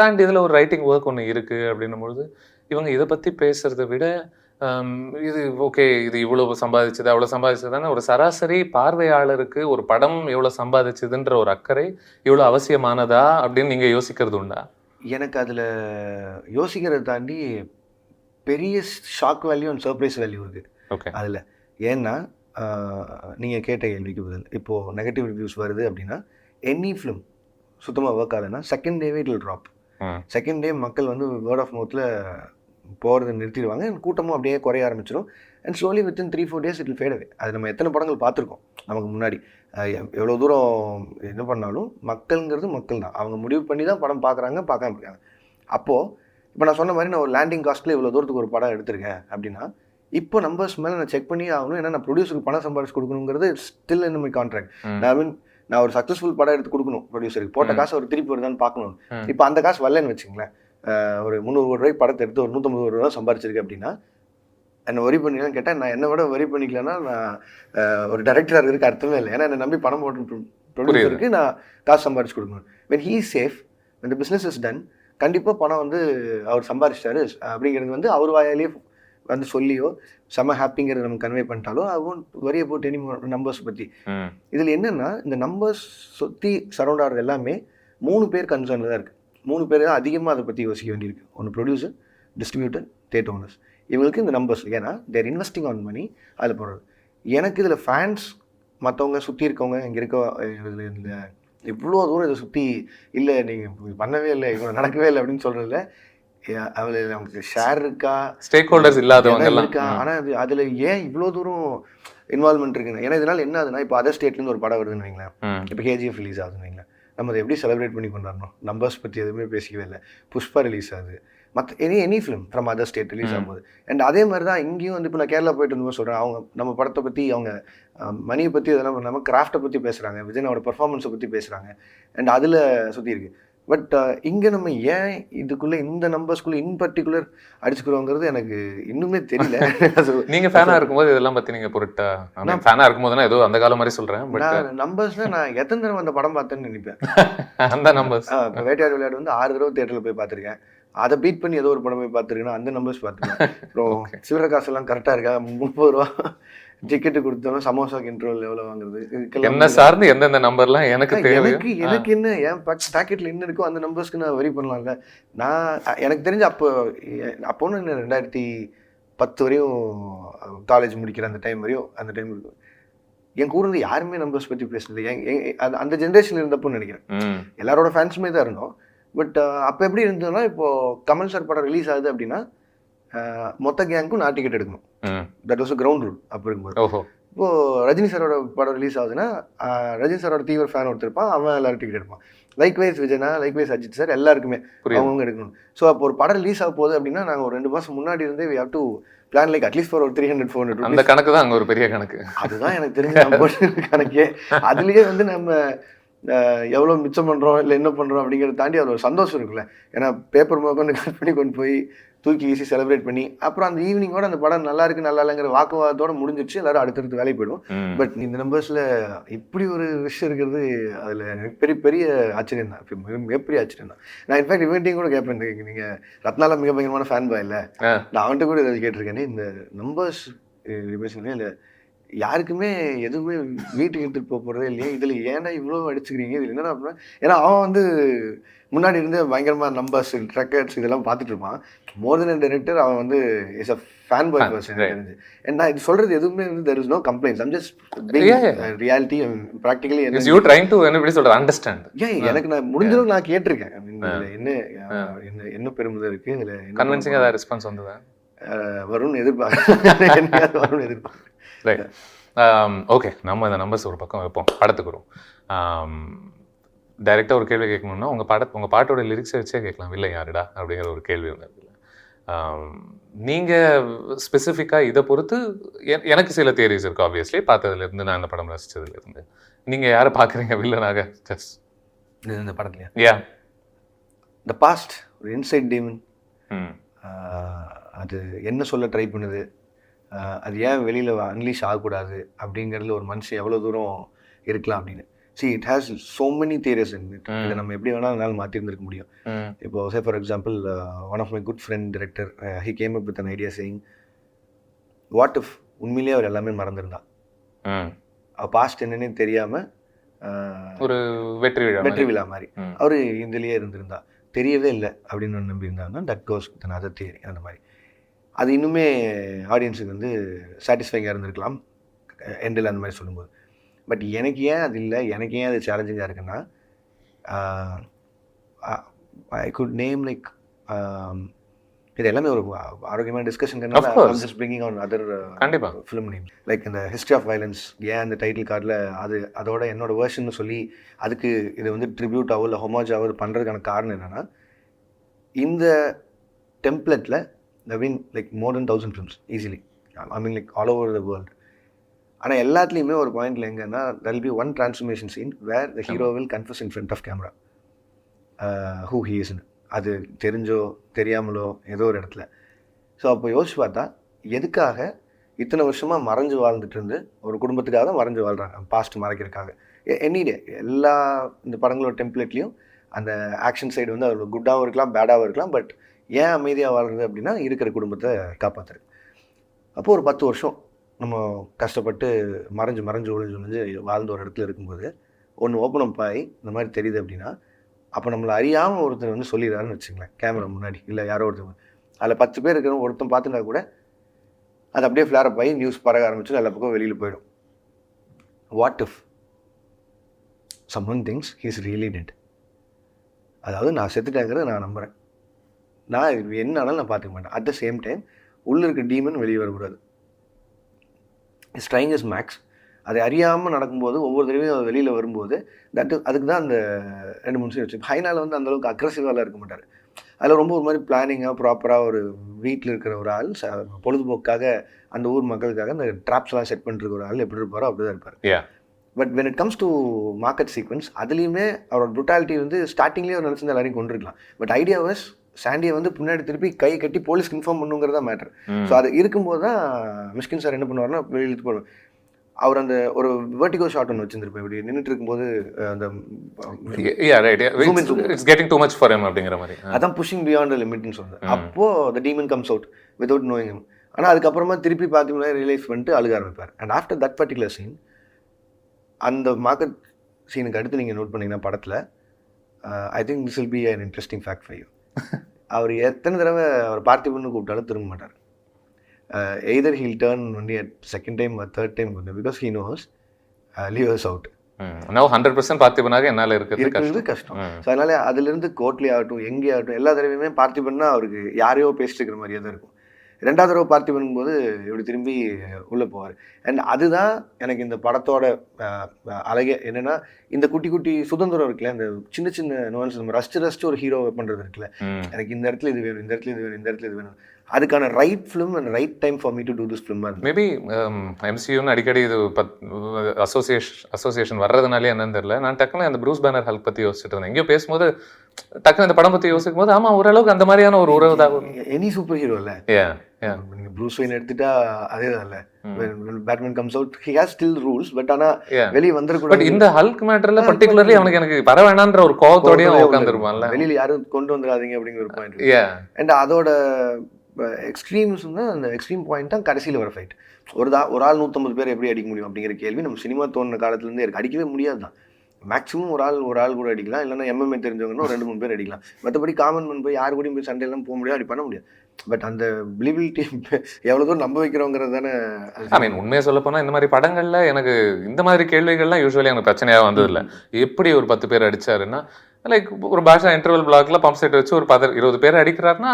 அண்ட் இதில் ஒரு ரைட்டிங் ஒர்க் ஒன்று இருக்குது அப்படின்னும்பொழுது இவங்க இதை பற்றி பேசுகிறத விட இது ஓகே, இது இவ்வளோ சம்பாதிச்சது அவ்வளோ சம்பாதிச்சதுன்னு ஒரு சராசரி பார்வையாளருக்கு ஒரு படம் எவ்வளோ சம்பாதிச்சதுன்ற ஒரு அக்கறை இவ்வளோ அவசியமானதா அப்படின்னு நீங்கள் யோசிக்கிறது உண்டா? எனக்கு அதில் யோசிக்கிறத தாண்டி பெரிய shock value and surprise value இருக்குது. ஓகே, அதில் ஏன்னா நீங்கள் கேட்ட கேள்விக்கு பதில், இப்போது நெகட்டிவ் ரிவ்யூஸ் வருது அப்படின்னா எனி ஃபிலிம் சுத்தமாக ஒர்க் ஆகலைன்னா செகண்ட் டேவே it will drop. Second day மக்கள் வந்து வேர்ட் ஆஃப் மவுத்தில் போகிறத நிறுத்திடுவாங்க, கூட்டமும் அப்படியே குறைய ஆரம்பிச்சிடும். And slowly within 3-4 days it will fat அவே. அது நம்ம எத்தனை படங்கள் பார்த்துருக்கோம் நமக்கு முன்னாடி. எவ்வளோ தூரம் என்ன பண்ணாலும் மக்கள்ங்கிறது மக்கள் தான், அவங்க முடிவு பண்ணி தான் படம் பார்க்குறாங்க, பார்க்காம இருக்காங்க. அப்போது இப்போ நான் சொன்ன மாதிரி நான் ஒரு லேண்டிங் காஸ்ட்டில் இவ்வளோ தூரத்துக்கு ஒரு படம் எடுத்திருக்கேன் அப்படின்னா இப்போ நம்பர்ஸ் மேலே நான் செக் பண்ணி ஆகணும். ஏன்னா நான் ப்ரொடியூசருக்கு பணம் சம்பாதிச்சு கொடுக்கணுங்கிறது ஸ்டில் இன் மை கான்ட்ராக்ட். நான் ஒரு சக்ஸஸ்ஃபுல் படம் எடுத்து கொடுக்கணும் ப்ரொடியூசருக்கு, போட்ட காசு ஒரு திருப்பி வருதான்னு பார்க்கணும். இப்போ அந்த காசு வரலன்னு வச்சுங்களேன், ஒரு 300 கோடி ரூபாய் படத்தை எடுத்து ஒரு 150 கோடி ரூபா சம்பாரிச்சிருக்கு அப்படின்னா என்னை வரி பண்ணிக்கலான்னு கேட்டால் நான் என்னை விட வரி பண்ணிக்கலன்னா நான் ஒரு டைரக்டராக இருக்கிறதுக்கு அர்த்தமே இல்லை. ஏன்னா என்னை நம்பி பணம் போட்டு ப்ரொடியூசருக்கு நான் காசு சம்பாரிச்சு கொடுக்கணும். வென் ஹீ சேஃப், இந்த பிஸ்னஸ் இஸ் டன், கண்டிப்பாக பணம் வந்து அவர் சம்பாரிச்சிட்டாரு அப்படிங்கிறது வந்து அவர் வாயாலேயே வந்து சொல்லியோ செம்ம ஹாப்பிங்கிறத நம்ம கன்வே பண்ணிட்டாலோ அதுவும் வரிய போட்டு எனி நம்பர்ஸ் பற்றி. இதில் என்னென்னா இந்த நம்பர்ஸ் சுற்றி சரௌண்ட் ஆகிறது எல்லாமே 3 பேர் கன்சர்னில் தான் இருக்குது. 3 பேர் தான் அதிகமாக அதை பற்றி யோசிக்க வேண்டியிருக்கு. ஒன்று ப்ரொடியூசர், டிஸ்ட்ரிபியூட்டர், தியேட்டர் ஓனர்ஸ். இவங்களுக்கு இந்த நம்பர்ஸ், ஏன்னா தேர் இன்வெஸ்டிங் ஆன் மணி அதில் போடுறது. எனக்கு இதில் ஃபேன்ஸ் மற்றவங்க சுற்றி இருக்கவங்க இங்கே இருக்க இந்த இவ்வளோ தூரம் இதை சுற்றி இல்லை நீங்கள் பண்ணவே இல்லை, இவ்வளோ நடக்கவே இல்லை அப்படின்னு சொல்கிறதில்ல. அவள் நமக்கு ஷேர் இருக்கா, ஸ்டேக் ஹோல்டர்ஸ் இல்லாதவங்க இருக்கா, ஆனால் அதில் ஏன் இவ்வளோ தூரம் இன்வால்மெண்ட் இருக்குங்க? ஏன்னா இதனால் என்ன ஆகுதுன்னா, இப்போ அதர் ஸ்டேட்லேருந்து ஒரு படம் வருதுன்னு வைங்களேன், இப்போ KGF ரிலீஸ் ஆகுதுன்னு வைங்களேன், நம்ம அதை எப்படி செலிப்ரேட் பண்ணி கொண்டாடணும்? நம்பர்ஸ் பற்றி எதுவுமே பேசிக்கவே இல்லை. புஷ்பா ரிலீஸ் ஆகுது, மற்ற any film from other state release ஆகும்போது. அண்ட் அதே மாதிரி தான் இங்கேயும் வந்து இப்போ நான் கேரளா போயிட்டு இருந்தபோது சொல்கிறேன், அவங்க நம்ம படத்தை பற்றி, அவங்க மணியை பற்றி, அதெல்லாம் நம்ம கிராஃப்டை பற்றி பேசுகிறாங்க, விஜயனோட பர்ஃபார்மன்ஸை பற்றி பேசுகிறாங்க. அண்ட் அதில் சுற்றி இருக்குது. பட் இங்கே நம்ம ஏன் இதுக்குள்ளே இந்த நம்பர்ஸ்குள்ளே இன் பர்டிகுலர் அடிச்சுக்கிறோங்கிறது எனக்கு இன்னுமே தெரியல. நீங்கள் ஃபேனாக இருக்கும்போது இதெல்லாம் பற்றி நீங்கள் பொருட்டா? நான் ஃபேனாக இருக்கும்போது ஏதோ அந்த காலம் மாதிரி சொல்கிறேன். பட் நம்பர்ஸ்னால் நான் எத்தனை தடவை அந்த படம் பார்த்தேன்னு நினைப்பேன். அந்த நம்பர்ஸ் இப்போ வேட்டையாடு விளையாடு வந்து 6 தடவை தியேட்டரில் போய் பார்த்துருக்கேன். அதை பீட் பண்ணி ஏதோ ஒரு படம் போய் பார்த்துருக்கேன்னா அந்த நம்பர்ஸ் பார்த்துருக்கேன். அப்புறம் சில்லற காசெல்லாம் கரெக்டாக இருக்கா, 30 ரூபா டிக்கெட்டு கொடுத்தாலும் சமோசாக்கு இன்ட்ரோல் எவ்வளோ வாங்குறது, என்ன சார்ந்து எந்தெந்த நம்பர்லாம் எனக்கு எனக்கு என்ன என் பேக்கெட்டில் என்ன இருக்கோ அந்த நம்பர்ஸ்க்கு நான் வரி பண்ணலாம்ல. நான் எனக்கு தெரிஞ்ச அப்போன்னு 2010 வரையும் காலேஜ் முடிக்கிற அந்த டைம் வரையும், அந்த டைம் இருக்கும் என் கூட இருந்து யாருமே நம்பர்ஸ் பற்றி பேசுனது. அந்த ஜென்ரேஷன் இருந்தப்போன்னு நினைக்கிறேன் எல்லாரோட ஃபேன்ஸுமே தான் இருந்தோம். பட் அப்போ எப்படி இருந்ததுன்னா, இப்போது கமல் சார் படம் ரிலீஸ் ஆகுது அப்படின்னா மொத்த கேங்க்கும் நான் டிக்கெட் எடுக்கணும். That was a ground rule அப்போ இருக்கும்போது. இப்போது ரஜினி சாரோட படம் ரிலீஸ் ஆகுதுன்னா ரஜினி சாரோட தீவிர ஃபேன் ஒருத்தருப்பான், அவன் எல்லாரும் டிக்கெட் எடுப்பான். லைக்வைஸ் விஜயனா, லைக்வைஸ் அஜித் சார், எல்லாருக்குமே அவங்க எடுக்கணும். ஸோ அப்போ ஒரு படம் ரிலீஸ் ஆக போகுது அப்படின்னா நாங்கள் ஒரு 2 மாதம் முன்னாடி இருந்தே we have to plan like at least for ஒரு 300-400 அந்த கணக்கு தான் அங்கே ஒரு பெரிய கணக்கு. அதுதான் எனக்கு தெரிஞ்ச கணக்கே. அதுலேயே வந்து நம்ம எவ்வளோ மிச்சம் பண்ணுறோம் இல்லை என்ன பண்ணுறோம் அப்படிங்கிறத தாண்டி அது ஒரு சந்தோஷம் இருக்குல்ல. ஏன்னா பேப்பர் மோக்கொண்டு கட் பண்ணி கொண்டு போய் தூக்கி வீசி செலிப்ரேட் பண்ணி அப்புறம் அந்த ஈவினிங்கோட அந்த படம் நல்லா இருக்கு நல்லா இல்லைங்கிற வாக்குவாதத்தோட முடிஞ்சிடுச்சு. எல்லாரும் அடுத்தடுத்து வேலைக்கு போயிடும். பட் இந்த நம்பர்ஸில் இப்படி ஒரு விஷயம் இருக்கிறது அதில் எனக்கு பெரிய பெரிய ஆச்சரியம் தான், மிகப்பெரிய ஆச்சரியம் தான். நான் இன்ஃபேக்ட் இவன்ட்டையும் கூட கேட்பேன், நீங்கள் ரத்னாலா மிக பயங்கரமான ஃபேன் பாய் இல்லை, நான் அவன்கிட்ட கூட இதை கேட்டிருக்கேன். இந்த நம்பர்ஸ் இல்லை யாருக்குமே எதுவுமே வீட்டுக்கு எடுத்துகிட்டு போக போகிறதே இல்லையா, இதில் ஏன்னா இவ்வளோ அடிச்சுக்கிறீங்க, இதில் என்னென்ன அப்படின்னா, ஏன்னா அவன் வந்து முன்னாடி இருந்து பயங்கரமாக நம்பர்ஸ் ட்ரெக்கர்ஸ் இதெல்லாம் பார்த்துட்டு இருப்பான். மோர் தென் டைரக்டர் அவன் வந்து is a fan boy person தெரிஞ்சு. அண்ட் நான் இது சொல்கிறது எதுவுமே வந்து there is no complaints, I'm just reality practically understand. ஏன் எனக்கு நான் முடிஞ்சளவுக்கு நான் கேட்டிருக்கேன், என்ன என்ன பெருமிதம் இருக்குது இதில், கன்வின்சிங்காக ஏதாவது ரெஸ்பான்ஸ் வந்ததா? வரும்னு எதிர்பார்க்க வரும்னு எதிர்பார்க்க. Right, okay. நம்ம இந்த நம்பர்ஸ் ஒரு பக்கம் வைப்போம், படத்துக்கு வரும். டைரெக்டாக ஒரு கேள்வி கேட்கணும்னா உங்கள் பாட்டோட லிரிக்ஸை வச்சே கேட்கலாம், இல்லை யாருடா அப்படிங்கிற ஒரு கேள்வி ஒன்று இருக்குல்ல. நீங்கள் ஸ்பெசிஃபிக்காக இதை பொறுத்து எனக்கு சில தியரிஸ் இருக்குது ஆப்வியஸ்லி, பார்த்ததுலேருந்து நான் இந்த படம் ரசித்ததுலேருந்து. நீங்கள் யாரை பார்க்குறீங்க வில்லனாக ஜஸ்ட் இந்த படத்துலையா? யா த பாஸ்ட், ஒரு இன்சைட் டீமன், அது என்ன சொல்ல ட்ரை பண்ணுது, அது ஏன் வெளியில் அன்லீஷ் ஆகக்கூடாது அப்படிங்கிறதுல ஒரு மனுஷன் எவ்வளோ தூரம் இருக்கலாம் அப்படின்னு. See, it has so many theories in it. இதை நம்ம எப்படி வேணாலும் மாற்றிருந்துருக்க முடியும். இப்போ say for example, one of my good friend director, he came up with an idea saying, what if உண்மையிலேயே அவர் எல்லாமே மறந்துருந்தா, பாஸ்ட் என்னன்னே தெரியாமல் ஒரு வெற்றி விழா மாதிரி அவர் இதுலேயே இருந்திருந்தா, தெரியவே இல்லை அப்படின்னு ஒன்று நம்பியிருந்தாங்கன்னா that goes with another theory. அந்த மாதிரி அது இன்னுமே ஆடியன்ஸுக்கு வந்து சாட்டிஸ்ஃபைங்காக இருந்திருக்கலாம் எண்டில் அந்த மாதிரி சொல்லும்போது. பட் எனக்கு ஏன் அது இல்லை, எனக்கு ஏன் அது சேலஞ்சிங்காக இருக்குன்னா, ஐ குட் நேம் லைக், இது எல்லாமே ஒரு ஆரோக்கியமான discussion, just bringing on other film name like இந்த ஹிஸ்ட்ரி ஆஃப் வயலன்ஸ். ஏன் அந்த டைட்டில் கார்டில் அதோட என்னோட வேர்ஷன் சொல்லி அதுக்கு இது வந்து ட்ரிபியூட்டாவோ இல்லை ஹொமாஜாவோ பண்ணுறதுக்கான காரணம் என்னென்னா, இந்த டெம்ப்ளெட்டில் there have been like more than 1,000 films easily, I mean like all over the world. ஆனால் எல்லாத்துலேயுமே ஒரு பாயிண்டில் எங்கன்னா there will be one transformation scene where the hero will confess in front of camera who he is. அது தெரிஞ்சோ தெரியாமலோ ஏதோ ஒரு இடத்துல. ஸோ அப்போ யோசிச்சு பார்த்தா எதுக்காக இத்தனை வருஷமாக மறைஞ்சு வாழ்ந்துட்டு இருந்து ஒரு குடும்பத்துக்காக தான் மறைஞ்சு வாழ்கிறாங்க, பாஸ்ட் மறைக்கிறதுக்காக. எனிடே எல்லா இந்த படங்களோட டெம்ப்ளேட்லேயும் அந்த ஆக்ஷன் சைடு வந்து அது குட்டாகவும் இருக்கலாம் பேடாகவும் இருக்கலாம், பட் ஏன் அமைதியாக வாழ்கிறது அப்படின்னா இருக்கிற குடும்பத்தை காப்பாற்றுறது. அப்போது ஒரு 10 வருஷம் நம்ம கஷ்டப்பட்டு மறைஞ்சு ஒழிஞ்சு வாழ்ந்த ஒரு இடத்துல இருக்கும்போது ஒன்று ஓப்பன் அப் ஆகி இந்த மாதிரி தெரியுது அப்படின்னா, அப்போ நம்மளை அறியாமல் ஒருத்தர் வந்து சொல்லிடுறாருன்னு வச்சுங்களேன் கேமரா முன்னாடி, இல்லை யாரோ ஒருத்தர் அதில் 10 பேர் இருக்கிறவங்க ஒருத்தன் பார்த்துட்டா கூட அது அப்படியே ஃப்ளாரப் ஆகி நியூஸ் பரக ஆரம்பிச்சு எல்லா பக்கம் வெளியில் போயிடும். What if someone thinks he is really dead, அதாவது நான் செத்துட்டேங்கிறத நான் நம்புகிறேன், நான் என்ன ஆனாலும் நான் பார்த்துக்க மாட்டேன். அட் த சேம் டைம் உள்ளே இருக்க டீமன் வெளியே வரக்கூடாது. Is trying is max. அதை அறியாமல் நடக்கும்போது ஒவ்வொரு தடவையும் அது வெளியில் வரும்போது அதுக்கு தான் அந்த 2-3 சீன் வச்சு. ஹைனாவில் வந்து அந்தளவுக்கு அக்ரெசிவாலாம் இருக்க மாட்டார். அதில் ரொம்ப ஒரு மாதிரி பிளானிங்காக ப்ராப்பராக ஒரு வீட்டில் இருக்கிற ஒரு ஆள் பொழுதுபோக்காக அந்த ஊர் மக்களுக்காக அந்த ட்ராப்ஸ்லாம் செட் பண்ணிருக்க ஒரு ஆள் எப்படி இருப்பாரோ அப்படி தான் இருப்பார். But when it comes to market sequence, அதுலேயுமே அவரோட ப்ரூட்டாலிட்டி வந்து ஸ்டார்டிங்லேயே அவர் நினச்சிருந்த எல்லாரையும் கொண்டிருக்கலாம். பட் ஐடியா வாஸ் சாண்டியை வந்து பின்னாடி திருப்பி கை கட்டி போலீஸ்க்கு இன்ஃபார்ம் பண்ணுங்கிறதா மேட்டர். ஸோ அது இருக்கும்போது தான் மிஷ்கின் சார் என்ன பண்ணுவார்னா வெளியிட்டு போடுவார். அவர் அந்த ஒரு வெர்டிகோ ஷாட் ஒன்று வச்சிருந்திருப்பேன், இப்படி நின்றுட்டு இருக்கும்போது அந்த அதான் புஷிங் பியாண்ட் லிமிட்னு சொல்றது. அப்போ the demon comes out without knowing him. ஆனால் அதுக்கப்புறமா திருப்பி பார்த்தீங்கன்னா ரியலைஸ் பண்ணிட்டு அழுக ஆரம்பிப்பார். And after that particular scene, அந்த மார்க்கெட் சீனுக்கு அடுத்து நீங்கள் நோட் பண்ணிங்கன்னா படத்தில், I think this will be an interesting fact for you. அவர் எத்தனை தடவை அவர் பார்த்திபன்னு கூப்பிட்டாலும் திரும்ப மாட்டார். Either he'll turn only at second time or third time, because he knows leave us out. now 100% பார்த்திபனாக என்னால் இருக்கிறது கஷ்டம். ஸோ அதனால அதுலேருந்து கோர்ட்லேயே ஆகட்டும் எங்கே ஆகட்டும் எல்லா தடவையுமே பார்த்திபன்னா அவருக்கு யாரையோ பேசிட்டு இருக்கிற மாதிரியே தான் இருக்கும். 2வது தடவை பார்த்திபன் போது இப்படி திரும்பி உள்ளே போவார். அண்ட் அதுதான் எனக்கு இந்த படத்தோட அழகே. என்னென்னா இந்த குட்டி குட்டி சுதந்திரம் இருக்குல்ல, இந்த சின்ன சின்ன நோன்ஸ் நம்ம ரசிச்சு ஒரு ஹீரோவை பண்ணுறது இருக்குல்ல, எனக்கு இந்த இடத்துல இது வேணும், இந்த இடத்துல இது வேணும், இந்த இடத்துல இது வேணும், அதுக்கான right film and right time for me to do this film. Maybe எம்சியூன்னு அடிக்கடி இது அசோசியேஷன் வர்றதுனாலே என்னன்னு தெரியல, நான் டக்குன்னு அந்த ப்ரூஸ் பேனர் ஹல்க் பற்றி யோசிச்சுட்டு இருந்தேன். எங்கேயோ பேசும்போது டக்குனு இந்த படம் பத்தி யோசிக்கும் போது ஆமா ஓரளவுக்கு அந்த மாதிரியான ஒரு உறவு தான். எனி சூப்பர் ஹீரோ இல்ல, Yeah. நீங்க ப்ரூஸ் வெயின் எடுத்துட்டா அதே தான் இல்ல. Batman comes out he has still rules, but ஆனா வெளிய வந்துடக்கூடாது. பட் இந்த ஹல்க் மேட்டர்ல பர்டிகுலர்லி அவனுக்கு எனக்கு வர வேணான்ற ஒரு கோவத்தோடயே உட்காந்துருப்பான்ல, வெளியில யாரும் கொண்டு வந்துடாதீங்க அப்படிங்கிற ஒரு பாயிண்ட். அண்ட் அதோட எக்ஸ்ட்ரீம்ஸ் வந்து அந்த எக்ஸ்ட்ரீம் பாயிண்ட் தான் கடைசியில் வர ஃபைட். ஒரு ஆள் 150 பேர் எப்படி அடிக்க முடியும் அப்படிங்கிற கேள்வி நம்ம சினிமா தோணுன காலத்துலேருந்து இருக்கு. அடிக்கவே முடியாது தான். மேக்ஸிமம் ஒரு ஆள் கூட அடிக்கலாம், இல்லைன்னா எம்எம்ஏ தெரிஞ்சவங்கன்னா 2-3 பேர் அடிக்கலாம். மற்றபடி காமன் மேன் போய் யாரு கூடயும் போய் சண்டையெல்லாம் போக முடியாது, அப்படி பண்ண முடியாது. பட் அந்த பிலிபிலிட்டி எவ்வளோ தூரம் நம்ப வைக்கிறோங்கிறது தானே. ஐ மீன் உண்மையை சொல்ல போனால் இந்த மாதிரி படங்கள்ல எனக்கு இந்த மாதிரி கேள்விகள்லாம் யூஸ்வலி எனக்கு பிரச்சனையாக வந்ததில்லை. எப்படி ஒரு 10 பேர் அடிச்சாருன்னா, லைக் ஒரு பாஷா இன்டர்வல் பிளாக்ல பம்ப் செட் வச்சு ஒரு 20 பேர் அடிக்கிறாருன்னா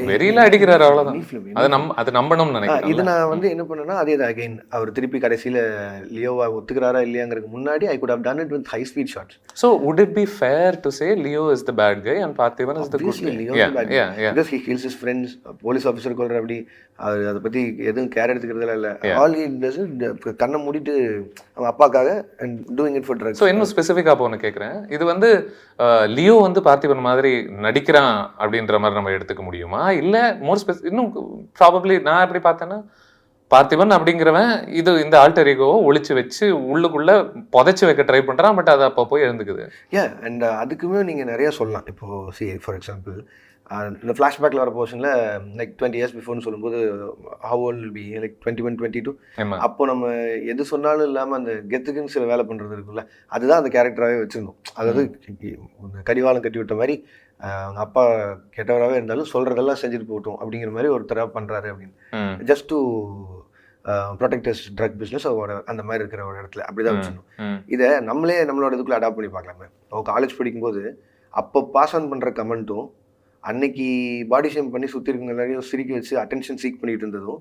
வெறியில அடிக்கிறாரு, அவ்வளவுதான். அது நம்பணும்னு நினைக்கிறேன். இது நான் வந்து என்ன பண்ணேன்னா, அதே தான் அகைன் அவர் திருப்பி கடைசியில லியோவா ஒத்துக்கிறாரா இல்லையாங்கிறதுக்கு முன்னாடி I could have done it with high speed shots. So would it be fair to say Leo is the bad guy and Parthiban is the good guy? Leo is the bad guy. Because he kills his friends. Police officer கொல்ற அப்படி அதை பத்தி எதுவும் care எடுத்துக்கிறதுல இல்ல. All he does is கண்ணை மூடிட்டு அவங்க அப்பாக்காக and doing it for drugs. So இன்னும் ஸ்பெசிஃபிக்காக இப்போ ஒன்று கேட்குறேன். இது வந்து லியோ வந்து பார்த்திபன் மாதிரி நடிக்கிறான் அப்படின்ற மாதிரி நம்ம எடுத்துக்க முடியுமா, இல்லை மோர் இன்னும் ப்ராபப்ளி நான் எப்படி பார்த்தேன்னா, பார்த்திபன் அப்படிங்கிறவன் இந்த ஆல்டர் ஈகோவை ஒளிச்சு வச்சு உள்ளுக்குள்ள புதைச்சி வைக்க ட்ரை பண்றான், பட் அது அப்போ போய் எழுந்துக்குது. அண்ட் அதுக்குமே நீங்க நிறைய சொல்லலாம். இப்போ ஃபார் எக்ஸாம்பிள் இந்த ஃப்ளாஷ்பேக்கில் வர போர்ஷனில் லைக் 20 years பிஃபோர்னு சொல்லும்போது how old will be like 21, 22. அப்போ நம்ம எது சொன்னாலும் இல்லாமல் அந்த கெத்துக்குன்னு சில வேலை பண்ணுறது இருக்குல்ல, அதுதான் அந்த கேரக்டராகவே வச்சுருந்தோம். அதாவது கடிவாளம் கட்டி விட்ட மாதிரி அவங்க அப்பா கெட்டவராகவே இருந்தாலும் சொல்கிறதெல்லாம் செஞ்சுட்டு போட்டோம் அப்படிங்கிற மாதிரி ஒருத்தராக பண்ணுறாரு அப்படின்னு, just to protectors drug business அந்த மாதிரி இருக்கிற ஒரு இடத்துல அப்படிதான் வச்சுருந்தோம். இதை நம்மளோட இதுக்குள்ளே அடாப்ட் பண்ணி பார்க்கலாமே. காலேஜ் படிக்கும்போது அப்போ பாஸ் ஆன் பண்ணுற கமெண்ட்டும் அன்னைக்கு பாடி ஷேம் பண்ணி சுற்றி இருக்கவங்க எல்லாரையும் சிரிக்க வச்சு அட்டென்ஷன் சீக் பண்ணிட்டு இருந்ததும்,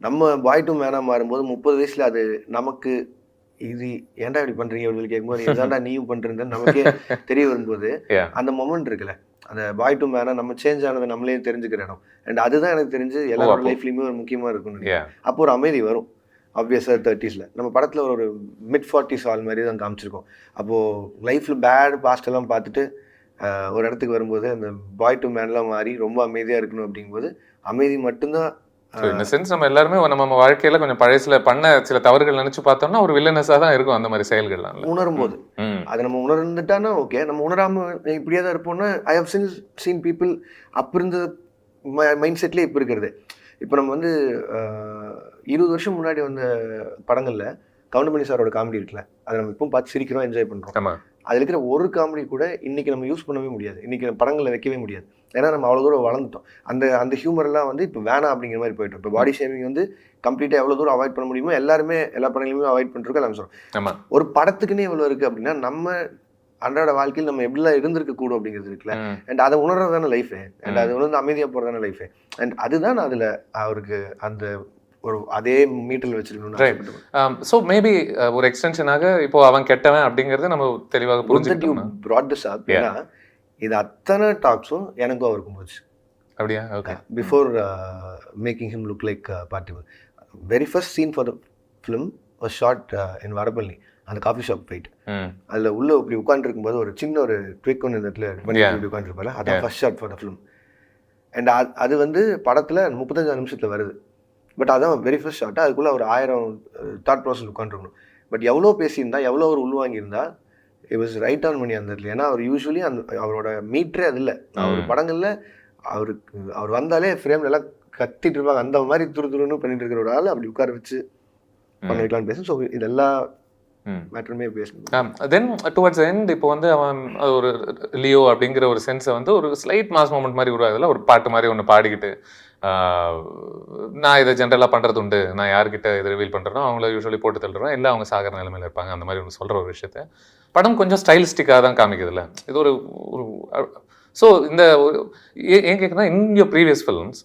நம்ம பாய் டு மேனாக மாறும்போது 30 வயசில் அது நமக்கு இது ஏன்டா இப்படி பண்ணுறீங்க அப்படின்னு கேட்கும்போது எதாண்டா நீயும் பண்ணுறதுன்னு நமக்கே தெரிய வரும்போது அந்த மொமெண்ட் இருக்குல்ல, அந்த பாய் டு மேனாக நம்ம சேஞ்ச் ஆனதை நம்மளே தெரிஞ்சுக்கிற இடம். அண்ட் அதுதான் எனக்கு தெரிஞ்சு எல்லாரோட லைஃப்லையுமே ஒரு முக்கியமாக இருக்கும்னு. அப்போ ஒரு அமைதி வரும். ஆப்வியஸாக 30s நம்ம படத்தில் ஒரு மிட் 40s ஆல் மாதிரி தான் காமிச்சிருக்கோம். அப்போது லைஃப்பில் பேட் பாஸ்ட் எல்லாம் பார்த்துட்டு ஒரு இடத்துக்கு வரும்போது அந்த பாய் டு மேன்லாம் மாறி ரொம்ப அமைதியாக இருக்கணும் அப்படிங்கும்போது அமைதி மட்டும்தான். நம்ம எல்லாருமே நம்ம வாழ்க்கையில கொஞ்சம் பழையசுல பண்ண சில தவறுகள் நினைச்சு பார்த்தோம்னா ஒரு வில்லனஸா தான் இருக்கும் அந்த மாதிரி செயல்கள்லாம் உணரும் போது. அதை நம்ம உணர்ந்துட்டானா ஓகே, நம்ம உணராம இப்படியே தான் இருப்போம்னா ஐ ஹவ் சீன் பீப்புள் அப்போ இருந்த மைண்ட் செட்லேயே இப்போ இருக்கிறது. இப்போ நம்ம வந்து 20 வருஷம் முன்னாடி வந்த படங்களில் கவுண்டமணி சாரோட காமெடி இருக்குல்ல, அதை நம்ம இப்போ பார்த்து சிரிக்கிறோம், என்ஜாய் பண்ணுறோம். அதில் இருக்கிற ஒரு காமெடி கூட இன்றைக்கி நம்ம யூஸ் பண்ணவே முடியாது, இன்றைக்கி படங்களில் வைக்கவே முடியாது. ஏன்னா நம்ம அவ்வளோ தூரம் வளர்ந்துட்டோம். அந்த ஹியூமர்லாம் வந்து இப்போ வேணாம் அப்படிங்கிற மாதிரி போய்ட்டோம். இப்போ பாடி ஷேமிங் வந்து கம்ப்ளீட்டாக எவ்வளோ தூரம் அவாய்ட் பண்ண முடியுமோ எல்லாருமே எல்லா படங்களையுமே அவாய்ட் பண்ணிருக்கோம் எல்லாம் சொல்கிறோம். ஒரு படத்துக்குன்னே இவ்வளோ இருக்குது அப்படின்னா நம்ம அன்றாட வாழ்க்கையில் நம்ம எப்படிலாம் இருந்திருக்க கூடும் அப்படிங்கிறது இருக்குல்ல. அண்ட் அதை உணர்றது தானே லைஃபு, அண்ட் அது உணர்ந்து அமைதியாக போகிறது தானே லைஃபு. அண்ட் அதுதான் அதில் அவருக்கு அந்த ஒரு அதே மீட்டரில் வச்சிருக்கணும். ஸோ மேபி ஒரு எக்ஸ்டென்ஷனாக இப்போ அவன் கெட்டவன் அப்படிங்கிறது நம்ம தெளிவாக புரிஞ்சுக்கிட்டோம். brought this up ஏன்னா இது அத்தனை டாக்ஸும் எனக்கும் அவருக்கும் போச்சு. அப்படியா? Okay. Before making him look like Parthiban, very first scene for the film was shot in Vadapalani, அந்த காஃபி ஷாப் ஃபைட். அதில் உள்ள இப்படி உட்காந்துருக்கும்போது ஒரு சின்ன ஒரு ட்விக் ஒன்று இந்த இடத்துல பண்ணி உட்காந்துருப்பாரு, அதான் first shot for the film. And அது வந்து படத்தில் 35 நிமிஷத்தில் வருது. பட் அதான் வெரி ஃபர்ஸ்ட் ஷார்ட்டாக அதுக்குள்ளே ஒரு 1000 தாட் ப்ராசஸ் உட்காந்துருக்கணும். பட் எவ்வளோ பேசியிருந்தா எவ்வளோ ஒரு உள்வாங்கியிருந்தா இட் வாஸ் ரைட் ஆன் பண்ணி அந்த இடத்துல. ஏன்னா அவர் யூஸ்வலி அவரோட மீட்டரே அது இல்லை. அவர் படங்களில் அவர் வந்தாலே ஃப்ரேம்ல எல்லாம் கத்திட்டு இருப்பாங்க, அந்த மாதிரி துருன்னு பண்ணிட்டு இருக்கிற ஒரு ஆள் அப்படி உட்கார வச்சு பண்ண வைக்கலான்னு பேசணும். ஸோ இதெல்லாம் மேட்டருமே பேசணும். தென் டுவர்ட்ஸ் எண்ட் இப்போ வந்து அவன் ஒரு லியோ அப்படிங்கிற ஒரு சென்ஸை வந்து ஒரு ஸ்லைட் மாஸ் மூமெண்ட் மாதிரி உருவாகுதுல, ஒரு பாட்டு மாதிரி ஒன்று பாடிக்கிட்டு நான் இதை ஜென்ரலாக பண்ணுறது உண்டு, நான் யார்கிட்ட இதை ரிவீல் பண்ணுறேனோ அவங்கள யூஸ்வலி போட்டு தள்ளுறேன், இல்லை அவங்க சாகிற நிலைமையில் இருப்பாங்க, அந்த மாதிரி ஒன்று சொல்கிற ஒரு விஷயத்த படம் கொஞ்சம் ஸ்டைலிஸ்டிக்காக தான் காமிக்குதுல்ல. இது ஒரு ஸோ இந்த ஏன் கேட்குறேன்னா, இன் யோர் ப்ரீவியஸ் ஃபிலிம்ஸ்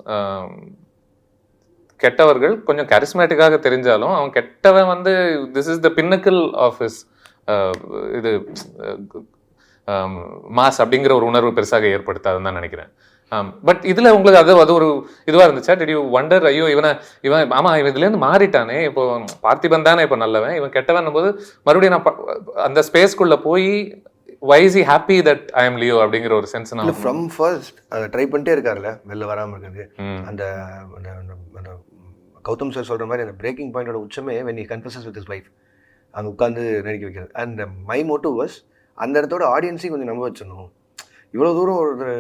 கெட்டவர்கள் கொஞ்சம் கரிஸ்மேட்டிக்காக தெரிஞ்சாலும் அவன் கெட்டவன் வந்து this is the pinnacle of his இது மாஸ் அப்படிங்கிற ஒரு உணர்வு பெருசாக ஏற்படுத்தாதுன்னு தான் நினைக்கிறேன். பட் இதில் உங்களுக்கு அது ஒரு இதுவாக இருந்துச்சா? டிட் யூ வண்டர், ஐயோ இவன் ஆமாம் இவன் இதுலேருந்து மாறிட்டானே, இப்போ பார்த்திபன் தானே இப்போ நல்லவன், இவன் கெட்டவன் போது மறுபடியும் நான் அந்த ஸ்பேஸ்க்குள்ளே போய் why is he happy that I am Leo அப்படிங்கிற ஒரு சென்ஸ் இல்லை நான் ஃப்ரம் ஃபர்ஸ்ட் அதை ட்ரை பண்ணிட்டே இருக்காருல்ல வெளில வராமல் இருக்கிறது. அந்த அந்த கௌதம் சார் சொல்கிற மாதிரி அந்த braking பாயிண்டோட உச்சமே when he confesses with his wife அங்கே உட்காந்து நடிக்க வைக்கிறது. அண்ட் மை மோட்டிவ் வாஸ் அந்த இடத்தோட ஆடியன்ஸையும் கொஞ்சம் நம்ப வச்சிடணும். இவ்வளோ தூரம் ஒரு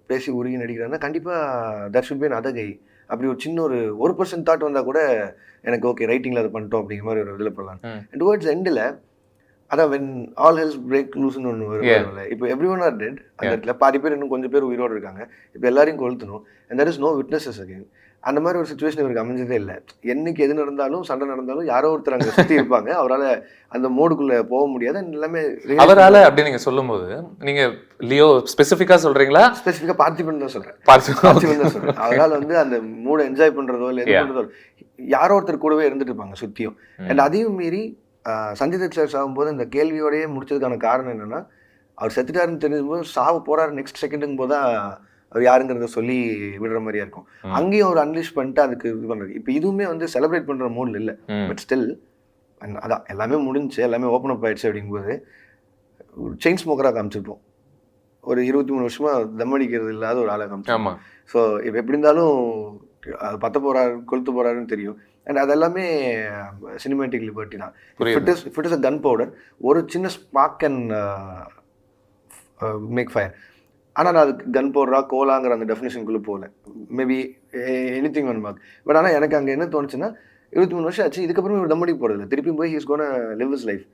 பேசி உருகி நடிக்கிறாருன்னா கண்டிப்பாக that should be another guy. அப்படி ஒரு சின்ன ஒரு 1% தாட் வந்தால் கூட எனக்கு ஓகே ரைட்டிங்கில் அதை பண்ணிட்டோம் அப்படிங்கிற மாதிரி ஒரு இதில் பண்ணலாம். அண்ட் டுவர்ட்ஸ் எண்டில் அதான் வென் ஆல் ஹெல்ஸ் பிரேக் லூஸ்ன்னு ஒன்று வருவாங்கல்ல. இப்போ எவ்ரி ஒன் ஆர் டெட். அந்த இடத்துல பாதி பேர் இன்னும் கொஞ்சம் பேர் உயிரோடு இருக்காங்க. இப்போ எல்லாரையும் கொளுத்தணும். And that is no witnesses again. அந்த மாதிரி ஒரு சுச்சுவேஷன் இவருக்கு அமைஞ்சதே இல்லை. என்னைக்கு எது நடந்தாலும் சண்டை நடந்தாலும் யாரோ ஒருத்தர் அங்கே சுற்றி இருப்பாங்க. அவரால் அந்த மோடுக்குள்ளே போக முடியாது. எல்லாமே அவரால் அப்படி நீங்கள் சொல்லும்போது நீங்கள் லியோ ஸ்பெசிஃபிக்காக சொல்கிறீங்களா? ஸ்பெசிஃபிக்காக பார்த்திபன் தான் சொல்கிறேன். பார்த்திபன் தான் சொல்கிறேன். அவரால் வந்து அந்த மூடை என்ஜாய் பண்ணுறதோ இல்லை எது பண்ணுறதோ யாரோ ஒருத்தர் கூடவே இருந்துட்டு இருப்பாங்க சுற்றியும். அண்ட் அதையும் மீறி சஞ்சய் தத் சார் சாகும்போது இந்த கேள்வியோடயே முடிச்சதுக்கான காரணம் என்னென்னா அவர் செத்துட்டாருன்னு தெரிஞ்சும்போது சாவு போகிறாரு நெக்ஸ்ட் செகண்டுங்கும் போது தான் அவர் யாருங்கிறத சொல்லி விடுற மாதிரியா இருக்கும். அங்கேயும் அவர் அன்லிஷ் பண்ணிட்டு அதுக்கு இது பண்ணுறது. இப்போ இதுவுமே வந்து செலிப்ரேட் பண்ணுற மூடில் இல்லை. பட் ஸ்டில் அதான் எல்லாமே முடிஞ்சு எல்லாமே ஓப்பன் அப் ஆயிடுச்சு அப்படிங்கும்போது செயின் ஸ்மோக்கராக காமிச்சிருப்போம். ஒரு 23 வருஷமாக தம் அடிக்கிறது இல்லாத ஒரு ஆளாக காமிச்சோம். ஸோ இப்போ எப்படி இருந்தாலும் அது பற்ற போகிறாரு கொளுத்து போகிறாருன்னு தெரியும். அண்ட் அதெல்லாமே சினிமேட்டிக் லிபர்ட்டி தான். It is a gun powder, ஒரு சின்ன ஸ்பார்க் கேன் மேக் ஃபயர். ஆனால் நான் அதுக்கு கன் பவுடரா கோலாங்கிற அந்த டெஃபினேஷனுக்குள்ளே போகல. Maybe any thing one mark. But ஆனால் எனக்கு அங்கே என்ன தோணுச்சுன்னா 23 வருஷம் ஆச்சு, இதுக்கப்புறம் இவர் தம் அடிக்க போகிறது இல்லை. திருப்பி போய் he's gonna live his life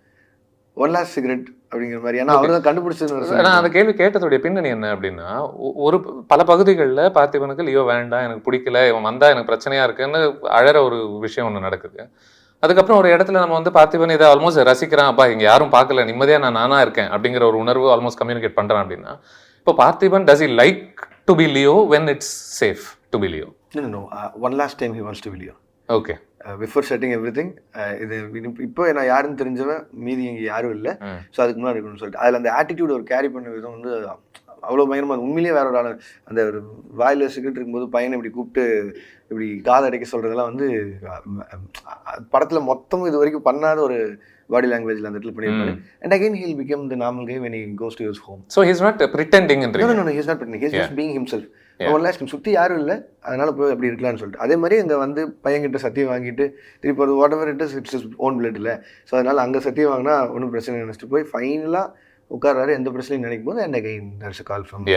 one last cigarette அப்படிங்கிற மாதிரி. ஏன்னா அவர் தான் கண்டுபிடிச்சது. நான் அந்த கேள்வி கேட்டதுடைய பின்னணி என்ன அப்படின்னா, ஒரு பல பகுதிகளில் பார்த்திபனுக்கு லியோ வேண்டாம், எனக்கு பிடிக்கல, இவன் வந்தால் எனக்கு பிரச்சனையாக இருக்குன்னு அழற ஒரு விஷயம் ஒன்று நடக்குது. அதுக்கப்புறம் ஒரு இடத்துல நம்ம வந்து பார்த்திபன் இதை ஆல்மோஸ்ட் ரசிக்கிறான், அப்பா இங்கே யாரும் பார்க்கல, நிம்மதியாக நானா இருக்கேன் அப்படிங்கிற ஒரு உணர்வு ஆல்மோஸ்ட் கம்யூனிகேட் பண்ணுறான் அப்படின்னா, இப்போ Parthiban does he like to be Leo when it's safe to be Leo? No, one last time he wants to be Leo. Okay, before setting everything. இது இப்போ நான் யாருன்னு தெரிஞ்சவன் மீதி இங்கே யாரும் இல்லை. ஸோ அதுக்கு முன்னாடி இருக்கணும்னு சொல்லிட்டு அதில் அந்த ஆட்டிடியூட் ஒரு கேரி பண்ண விதம் வந்து அவ்வளோ பயங்கரமாக. உண்மையிலேயே வேற ஒரு ஆள் அந்த ஒரு வாயில் சிக்கிட்டு இருக்கும்போது பையனை இப்படி கூப்பிட்டு இப்படி காது அடைக்க சொல்கிறதெல்லாம் வந்து படத்தில் மொத்தம் இது வரைக்கும் பண்ணாத ஒரு பாடி லாங்குவேஜில் அந்த இடத்துல பண்ணியிருப்பாரு. And again he'll become the normal guy when he goes to his home. So he's not pretending in real. No, he's not pretending. He's just being himself. One last சுற்றி யாரும் இல்லை, அதனால போய் அப்படி இருக்கலாம்னு சொல்லிட்டு. அதே மாதிரி இங்கே வந்து பையன்கிட்ட சத்தியம் வாங்கிட்டு திருப்பி ஒரு what ever its own blood இல்லை. ஸோ அதனால் அங்கே சத்தியம் வாங்கினா ஒன்றும் பிரச்சனை நினச்சிட்டு போய் ஃபைனலாக உட்கார்றாரு. எந்த பிரச்சனையும் நினைக்கும் போது and again there's a call from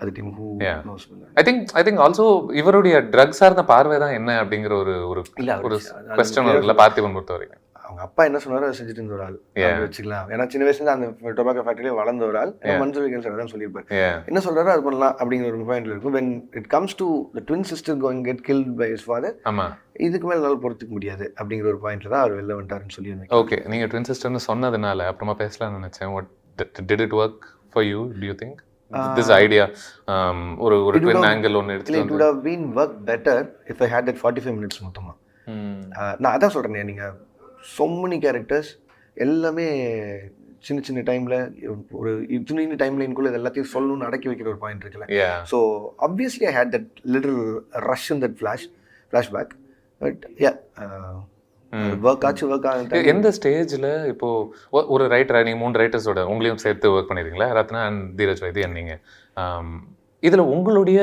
அது team who knows. I think also இவருடைய ட்ரக் சார்ந்த பார்வை தான் என்ன அப்படிங்கிற ஒரு क्वेश्चन இருக்குல்ல பார்த்திபன் பொறுத்த வரைக்கும். அவங்க அப்பா என்ன சொன்னாரோ அதை செஞ்சுட்டு இருந்த ஒரு ஆள் வச்சுக்கலாம். ஏன்னா சின்ன வயசுல அந்த டொபாக்கோ ஃபேக்டரியிலே வளர்ந்த ஒரு ஆள். மஞ்சள் விகன் சார் தான் சொல்லியிருப்பாரு, என்ன சொல்றாரோ அது பண்ணலாம் அப்படிங்கிற ஒரு பாயிண்ட்ல இருக்கும். when it comes to the twin sister going get killed by his father, இதுக்கு மேல என்னால் பொறுத்துக்க முடியாது அப்படிங்கிற ஒரு பாயிண்ட்ல தான் அவர் வெளில வந்துட்டாருன்னு சொல்லியிருந்தேன். ஓகே, நீங்க ட்வின் சிஸ்டர்னு சொன்னதுனால அப்புறமா பேசலாம்னு நினைச்சேன். what did it work for you, do you think this idea ஒரு twin angle ஒன்னு எடுத்து? It would have been work better if I had that 45 minutes மொத்தமா. நான் அதான் சொல்றேன், நீங்க so many characters எல்லாமே சின்ன சின்ன டைமில் ஒரு இத்தனை டைம்லைனுக்குள்ளே இது எல்லாத்தையும் சொல்லணும்னு அடக்கி வைக்கிற ஒரு பாயிண்ட் இருக்குல்ல. So obviously I hate that little rush in that flashback. But work ஆச்சு. எந்த ஸ்டேஜில் இப்போது ஒரு ரைட்டர், நீங்கள் 3 ரைட்டர்ஸோட உங்களையும் சேர்த்து ஒர்க் பண்ணியிருக்கீங்களா, ரத்னா அண்ட் தீரஜ் வைத்தியன். நீங்கள் இதில் உங்களுடைய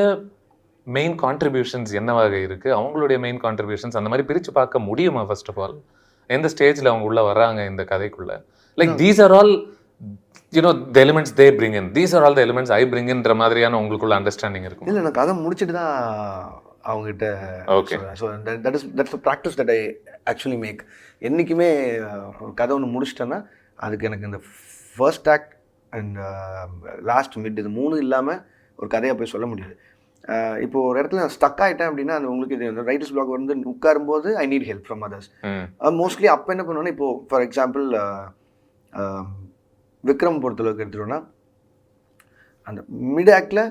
மெயின் கான்ட்ரிபியூஷன்ஸ் என்னவாக இருக்குது, அவங்களுடைய மெயின் கான்ட்ரிபியூஷன்ஸ் அந்த மாதிரி பிரித்து பார்க்க முடியுமா? ஃபர்ஸ்ட் ஆஃப் ஆல் எந்த ஸ்டேஜில் அவங்க உள்ளே வர்றாங்க இந்த கதைக்குள்ளே? Like these are all the elements they bring in, these are all the elements I bring inன்ற மாதிரியான உங்களுக்குள்ள அண்டர்ஸ்டாண்டிங் இருக்கும்? இல்லை, நான் கதை முடிச்சுட்டு தான் அவங்ககிட்ட. Okay, so that's a practice that I actually make. என்றைக்குமே கதை ஒன்று முடிச்சிட்டேன்னா அதுக்கு எனக்கு இந்த first act and last mid இது 3 இல்லாமல் ஒரு கதையை போய் சொல்ல முடியாது. இப்போ ஒரு இடத்துல நான் ஸ்டக் ஆகிட்டேன் அப்படின்னா அது உங்களுக்கு இது ரைட்டர்ஸ் பிளாக் வந்து உட்காரும்போது I need help from others. Mostly அப்போ என்ன பண்ணுவேன்னா, இப்போது ஃபார் எக்ஸாம்பிள் விக்ரம் பொறுத்தளவுக்கு எடுத்துட்டோன்னா அந்த மிட் ஆக்டில்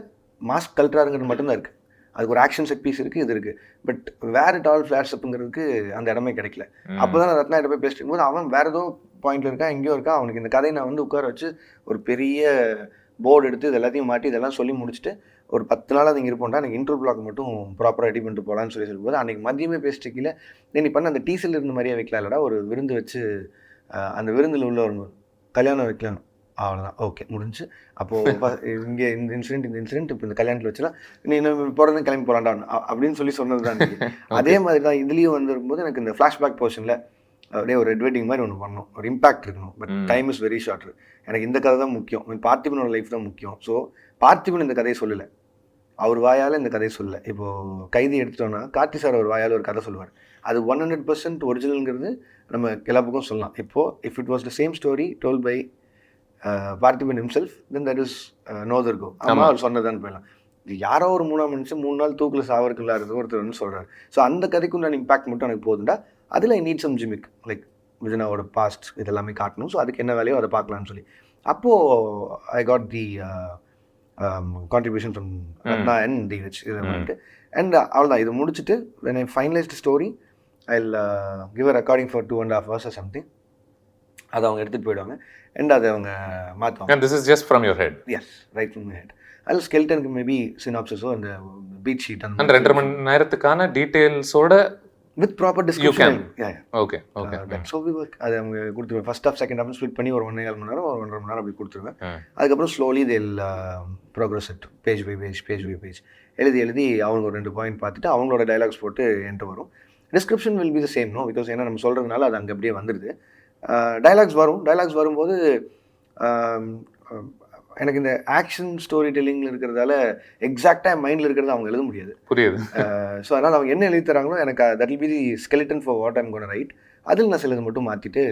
மாஸ்க் கல்ட்ராருங்கிறது மட்டும்தான் இருக்குது. அதுக்கு ஒரு ஆக்ஷன் செட் பீஸ் இருக்குது, இது இருக்குது. But where it all flash அப்புங்கிறதுக்கு அந்த இடமே கிடைக்கல. அப்போ தான் நான் ரத்னா கிட்ட போய் பேசிட்டு இருக்கும்போது அவன் வேறு ஏதோ பாயிண்ட்டில் இருக்கான், எங்கேயோ இருக்கான். அவனுக்கு இந்த கதையை நான் வந்து உட்கார வச்சு ஒரு பெரிய போர்டு எடுத்து இது எல்லாத்தையும் மாட்டி இதெல்லாம் சொல்லி முடிச்சுட்டு ஒரு 10 நாள் அது இங்கே இருப்போம்டா, எனக்கு இன்ட்ரோ பிளாக் மட்டும் ப்ராப்பராக ரெடி பண்ணிட்டு போகலான்னு சொல்லும்போது அன்றைக்கி மதியமே பேசிட்டு கீழே நீ பண்ண அந்த டீசல் இருந்த மாதிரியே வைக்கலாம்லடா, ஒரு விருந்து வச்சு அந்த விருந்தில் உள்ள ஒரு கல்யாணம் வைக்கலாம் அவ்வளோதான், ஓகே முடிஞ்சு. அப்போது இங்கே இந்த இன்சிடென்ட் இப்போ இந்த கல்யாணத்தில் வச்சுலாம் நீ இன்னும் போகிறதே கிளம்பி போகலாண்டா அப்படின்னு சொன்னது தான். அதே மாதிரி தான் இதுலேயும் வந்துருக்கும்போது எனக்கு இந்த ஃப்ளாஷ்பேக் போர்ஷனில் அப்படியே ஒரு ரெட் வெட்டிங் மாதிரி ஒன்று பண்ணணும், ஒரு இம்பாக்ட் இருக்கணும். But time is very short. எனக்கு இந்த கதை தான் முக்கியம், பார்த்திபனோட லைஃப் தான் முக்கியம். ஸோ பார்த்திபன் இந்த கதையை சொல்லலை, அவர் வாயால் இந்த கதையை சொல்லலை. இப்போது கைதி எடுத்துட்டோன்னா கார்த்தி சார் அவர் வாயால் ஒரு கதை சொல்லுவார், அது 100% ஒரிஜினல்ங்கிறது நம்ம எல்லா பக்கம் சொல்லலாம். இப்போது if it was the same story told by Parthiban himself, then that is no other go. ஆமாம் அவர் சொன்னதான்னு போயிடலாம். இது யாரோ ஒரு 3ஆம் மனுஷன் 3 நாள் தூக்கில் சாவருக்குள்ளா இருக்குது ஒருத்தர் வந்து சொல்கிறார். ஸோ அந்த கதைக்கு உண்டான இம்பாக்ட் மட்டும் எனக்கு போதுண்டா, அதில் I need some gimmick like விஜனாவோட பாஸ்ட் இதெல்லாமே காட்டணும். ஸோ அதுக்கு என்ன வேலையோ அதை பார்க்கலான்னு சொல்லி அப்போது I got the contribution from Ratna and Dheeraj இதை வந்துட்டு. அண்ட் அவ்வளோதான், இது முடிச்சுட்டு when I finalized the story I'll give a recording for 2.5 hours or something. அதை அவங்க எடுத்துகிட்டு போயிடுவாங்க அண்ட் அதை அவங்க மாற்றுவாங்க. And this is just from your head? Yes, right from my head. அதில் ஸ்கெல்டனுக்கு மேபி சினாப்சிஸோ அந்த பீட் ஷீட் அந்த 2.5 மணி நேரத்துக்கான டீட்டெயில்ஸோட with proper description. Okay okay. So we work அதை அவங்க கொடுத்துருவேன். First half second half split பண்ணி ஒரு 1.5 மணி நேரம் ஒரு 1.5 மணி நேரம் அப்படி கொடுத்துருவேன். அதுக்கப்புறம் slowly they'll progress it page by page எழுதி அவங்க ஒரு 2 பாயிண்ட் பார்த்துட்டு அவங்களோட டைலாக்ஸ் போட்டு என்கிட்ட வரும். Description will be the same, no, because ஏன்னா நம்ம சொல்கிறதுனால அது அங்கே அப்படியே வந்துடுது. டைலாக்ஸ் வரும்போது எனக்கு இந்த ஆக்ஷன் ஸ்டோரி டெல்லிங்கில் இருக்கிறதால எக்ஸாக்டாக என் மைண்டில் இருக்கிறது அவங்க எழுத முடியாது. புரியுது. ஸோ அதனால் அவங்க என்ன எழுதி தராங்களோ எனக்கு that will be the skeleton for what I'm gonna write. அதில் நான் சிலது மட்டும் மாற்றிட்டு